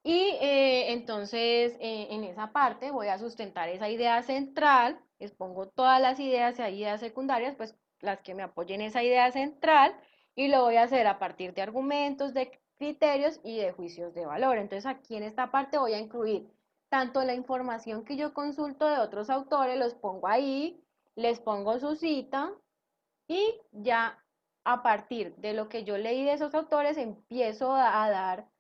Y entonces en esa parte voy a sustentar esa idea central, expongo todas las ideas y hay ideas secundarias, pues las que me apoyen esa idea central y lo voy a hacer a partir de argumentos, de criterios y de juicios de valor. Entonces aquí en esta parte voy a incluir tanto la información que yo consulto de otros autores, los pongo ahí, les pongo su cita y ya a partir de lo que yo leí de esos autores empiezo a dar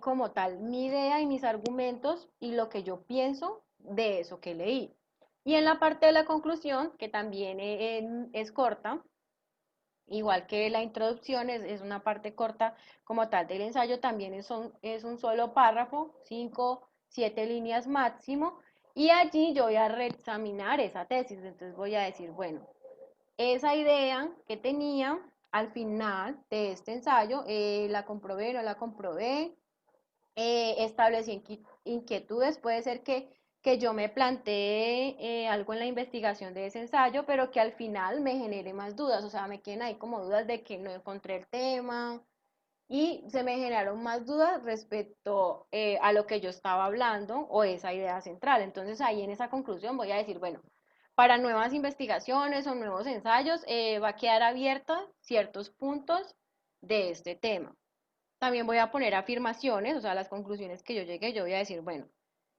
como tal mi idea y mis argumentos y lo que yo pienso de eso que leí. Y en la parte de la conclusión, que también es corta, igual que la introducción es una parte corta como tal del ensayo, también es un solo párrafo, 5, 7 líneas máximo, y allí yo voy a reexaminar esa tesis, entonces voy a decir, bueno, esa idea que tenía al final de este ensayo, la comprobé, no la comprobé, establecí inquietudes, puede ser que que yo me planteé algo en la investigación de ese ensayo, pero que al final me genere más dudas, o sea, me queden ahí como dudas de que no encontré el tema y se me generaron más dudas respecto a lo que yo estaba hablando o esa idea central. Entonces ahí en esa conclusión voy a decir, bueno, para nuevas investigaciones o nuevos ensayos va a quedar abierta ciertos puntos de este tema. También voy a poner afirmaciones, o sea, las conclusiones que yo llegué, yo voy a decir, bueno,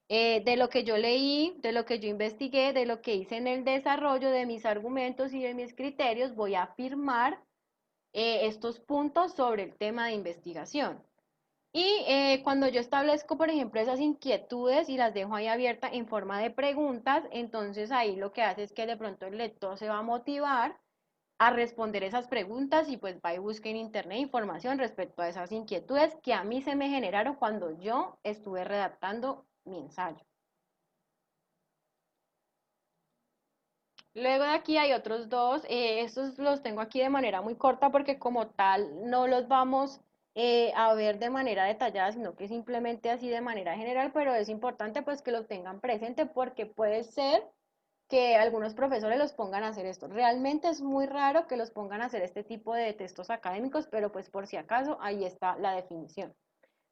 de lo que yo leí, de lo que yo investigué, de lo que hice en el desarrollo de mis argumentos y de mis criterios, voy a afirmar estos puntos sobre el tema de investigación. Y cuando yo establezco, por ejemplo, esas inquietudes y las dejo ahí abiertas en forma de preguntas, entonces ahí lo que hace es que de pronto el lector se va a motivar a responder esas preguntas y pues va y busque en internet información respecto a esas inquietudes que a mí se me generaron cuando yo estuve redactando mi ensayo. Luego de aquí hay otros dos, estos los tengo aquí de manera muy corta porque como tal no los vamos a ver de manera detallada, sino que simplemente así de manera general, pero es importante pues que los tengan presente porque puede ser que algunos profesores los pongan a hacer esto. Realmente es muy raro que los pongan a hacer este tipo de textos académicos, pero pues por si acaso ahí está la definición.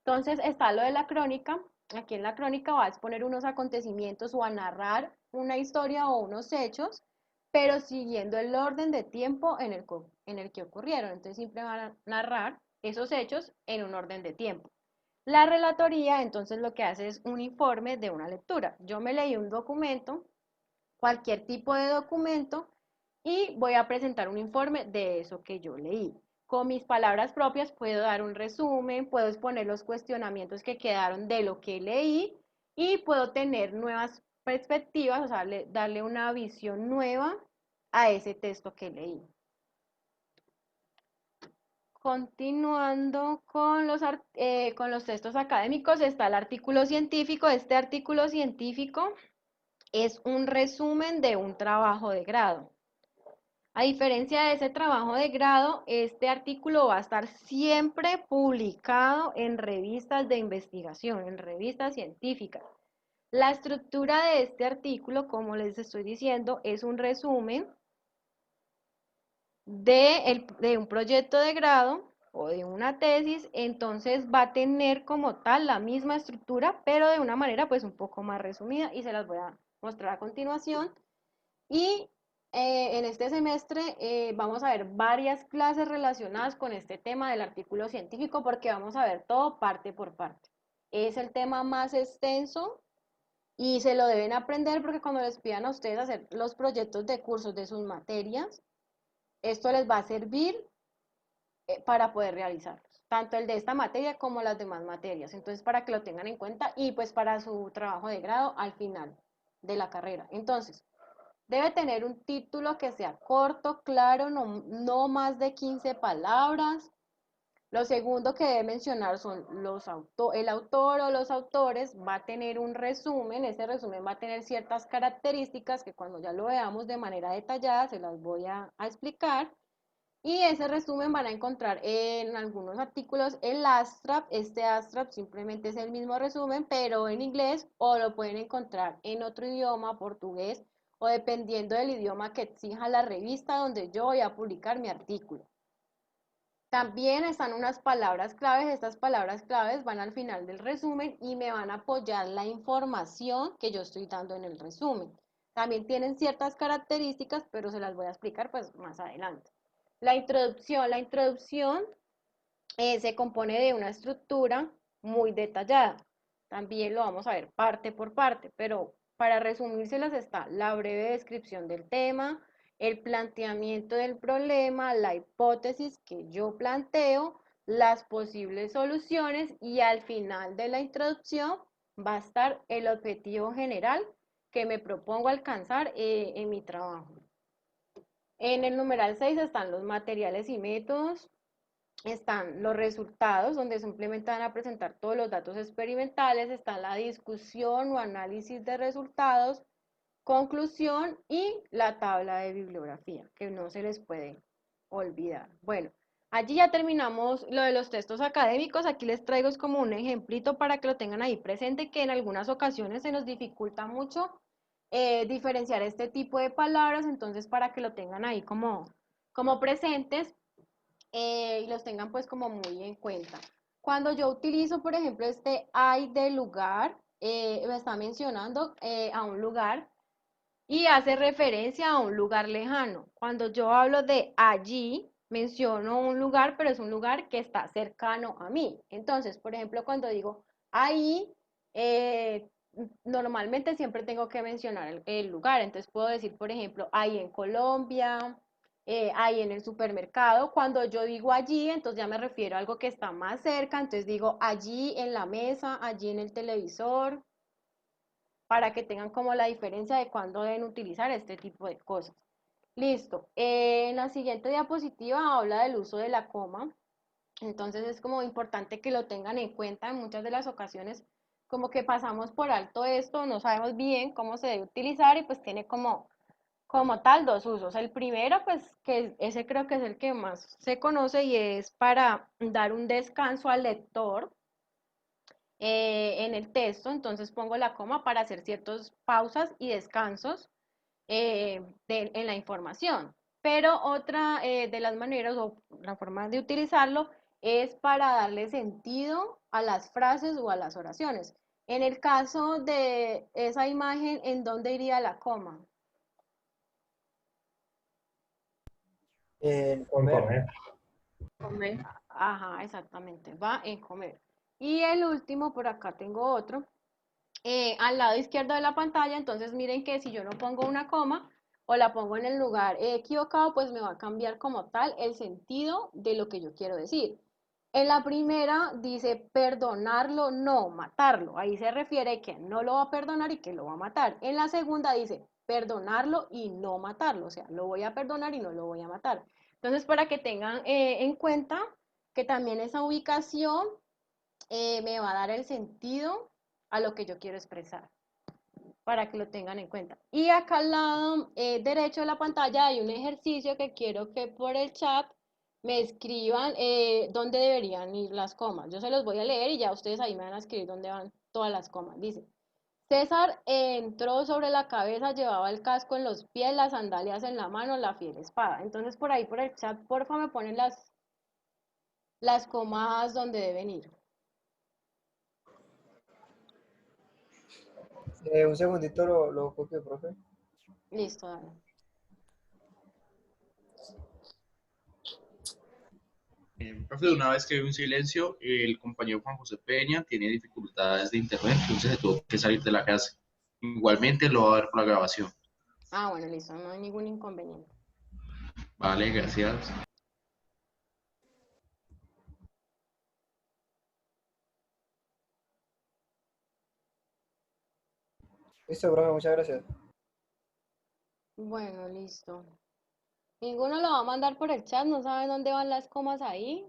Entonces está lo de la crónica. Aquí en la crónica va a exponer unos acontecimientos o a narrar una historia o unos hechos, pero siguiendo el orden de tiempo en el que ocurrieron. Entonces siempre van a narrar esos hechos en un orden de tiempo. La relatoría, entonces lo que hace es un informe de una lectura. Yo me leí un documento, cualquier tipo de documento, y voy a presentar un informe de eso que yo leí. Con mis palabras propias puedo dar un resumen, puedo exponer los cuestionamientos que quedaron de lo que leí y puedo tener nuevas perspectivas, o sea, darle una visión nueva a ese texto que leí. Continuando con los textos académicos, está el artículo científico. Este artículo científico es un resumen de un trabajo de grado. A diferencia de ese trabajo de grado, este artículo va a estar siempre publicado en revistas de investigación, en revistas científicas. La estructura de este artículo, como les estoy diciendo, es un resumen de un proyecto de grado o de una tesis, entonces va a tener como tal la misma estructura, pero de una manera pues un poco más resumida y se las voy a mostrar a continuación. Y en este semestre vamos a ver varias clases relacionadas con este tema del artículo científico porque vamos a ver todo parte por parte. Es el tema más extenso y se lo deben aprender porque cuando les pidan a ustedes hacer los proyectos de cursos de sus materias, esto les va a servir para poder realizarlos, tanto el de esta materia como las demás materias. Entonces, para que lo tengan en cuenta y pues para su trabajo de grado al final de la carrera. Entonces, debe tener un título que sea corto, claro, no más de 15 palabras. Lo segundo que debe mencionar son el autor o los autores. Va a tener un resumen, ese resumen va a tener ciertas características que cuando ya lo veamos de manera detallada se las voy a explicar. Y ese resumen van a encontrar en algunos artículos el abstract. Este abstract simplemente es el mismo resumen, pero en inglés, o lo pueden encontrar en otro idioma, portugués, o dependiendo del idioma que exija la revista donde yo voy a publicar mi artículo. También están unas palabras claves. Estas palabras claves van al final del resumen y me van a apoyar la información que yo estoy dando en el resumen. También tienen ciertas características, pero se las voy a explicar pues más adelante. La introducción se compone de una estructura muy detallada. También lo vamos a ver parte por parte, pero para resumírselas está la breve descripción del tema, el planteamiento del problema, la hipótesis que yo planteo, las posibles soluciones y al final de la introducción va a estar el objetivo general que me propongo alcanzar en mi trabajo. En el numeral 6 están los materiales y métodos, están los resultados, donde simplemente van a presentar todos los datos experimentales, está la discusión o análisis de resultados, conclusión y la tabla de bibliografía, que no se les puede olvidar. Bueno, Allí ya terminamos lo de los textos académicos. Aquí les traigo es como un ejemplito para que lo tengan ahí presente, que en algunas ocasiones se nos dificulta mucho diferenciar este tipo de palabras, entonces para que lo tengan ahí como presentes y los tengan pues como muy en cuenta. Cuando yo utilizo, por ejemplo, este hay de lugar, me está mencionando a un lugar y hace referencia a un lugar lejano. Cuando yo hablo de allí, menciono un lugar, pero es un lugar que está cercano a mí. Entonces, por ejemplo, cuando digo ahí, eh, normalmente siempre tengo que mencionar el lugar. Entonces puedo decir, por ejemplo, ahí en Colombia, ahí en el supermercado. Cuando yo digo allí, entonces ya me refiero a algo que está más cerca. Entonces digo allí en la mesa, allí en el televisor, para que tengan como la diferencia de cuándo deben utilizar este tipo de cosas. Listo. En la siguiente diapositiva habla del uso de la coma. Entonces es como importante que lo tengan en cuenta. En muchas de las ocasiones como que pasamos por alto esto, no sabemos bien cómo se debe utilizar y pues tiene como tal dos usos. El primero, pues que ese creo que es el que más se conoce y es para dar un descanso al lector en el texto, entonces pongo la coma para hacer ciertas pausas y descansos en la información. Pero otra de las maneras o la forma de utilizarlo es para darle sentido a las frases o a las oraciones. En el caso de esa imagen, ¿en dónde iría la coma? En comer. Comer. Ajá, exactamente, va en comer. Y el último, por acá tengo otro, al lado izquierdo de la pantalla, entonces miren que si yo no pongo una coma o la pongo en el lugar equivocado, pues me va a cambiar como tal el sentido de lo que yo quiero decir. En la primera dice perdonarlo, no matarlo. Ahí se refiere que no lo va a perdonar y que lo va a matar. En la segunda dice perdonarlo y no matarlo. O sea, lo voy a perdonar y no lo voy a matar. Entonces, para que tengan en cuenta que también esa ubicación me va a dar el sentido a lo que yo quiero expresar, para que lo tengan en cuenta. Y acá al lado derecho de la pantalla hay un ejercicio que quiero que por el chat me escriban dónde deberían ir las comas. Yo se los voy a leer y ya ustedes ahí me van a escribir dónde van todas las comas. Dice, César entró sobre la cabeza, llevaba el casco en los pies, las sandalias en la mano, la fiel espada. Entonces por ahí por el chat, porfa, me ponen las comas donde deben ir. Un segundito lo copio, profe. Listo, dale. Profe, de una vez que hay un silencio, el compañero Juan José Peña tiene dificultades de internet, entonces se tuvo que salir de la casa. Igualmente lo va a ver por la grabación. Ah, bueno, listo, no hay ningún inconveniente. Vale, gracias. Listo, profe, muchas gracias. Bueno, listo. Ninguno lo va a mandar por el chat, no saben dónde van las comas ahí.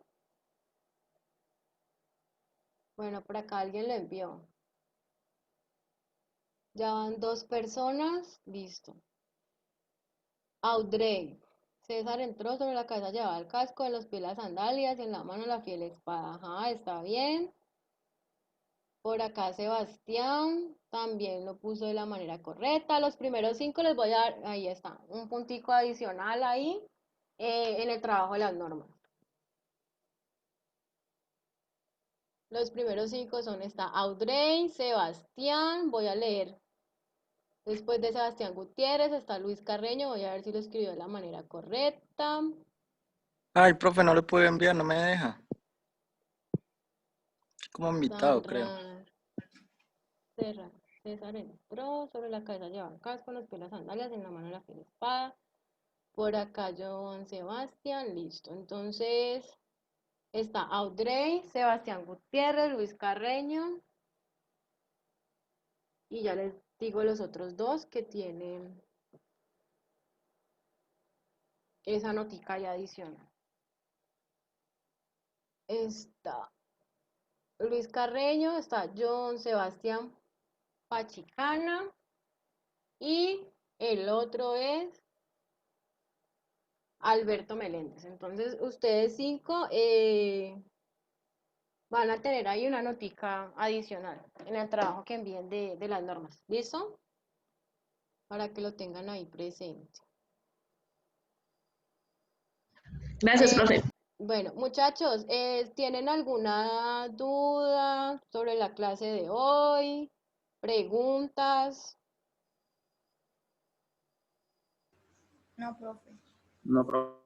Bueno, por acá alguien lo envió. Ya van 2 personas, listo. Audrey. César entró sobre la cabeza, llevaba el casco, en los pies las sandalias, en la mano la fiel espada. Ajá, está bien. Por acá Sebastián también lo puso de la manera correcta. Los primeros 5 les voy a dar, ahí está, un puntico adicional ahí en el trabajo de las normas. Los primeros 5 son esta Audrey, Sebastián, voy a leer. Después de Sebastián Gutiérrez está Luis Carreño, voy a ver si lo escribió de la manera correcta. Ay, profe, no le puedo enviar, no me deja. Como invitado, creo. César entró, sobre la cabeza lleva casco, los pies las sandalias, en la mano la fiel espada. Por acá Joan Sebastián, listo. Entonces está Audrey, Sebastián Gutiérrez, Luis Carreño. Y ya les digo los otros 2 que tienen esa notica ya adicional. Está Luis Carreño, está John Sebastián Pachicana y el otro es Alberto Meléndez. Entonces, ustedes 5 van a tener ahí una notica adicional en el trabajo que envíen de las normas. ¿Listo? Para que lo tengan ahí presente. Gracias, profe. Bueno, muchachos, ¿tienen alguna duda sobre la clase de hoy? ¿Preguntas? No, profe. No, profe.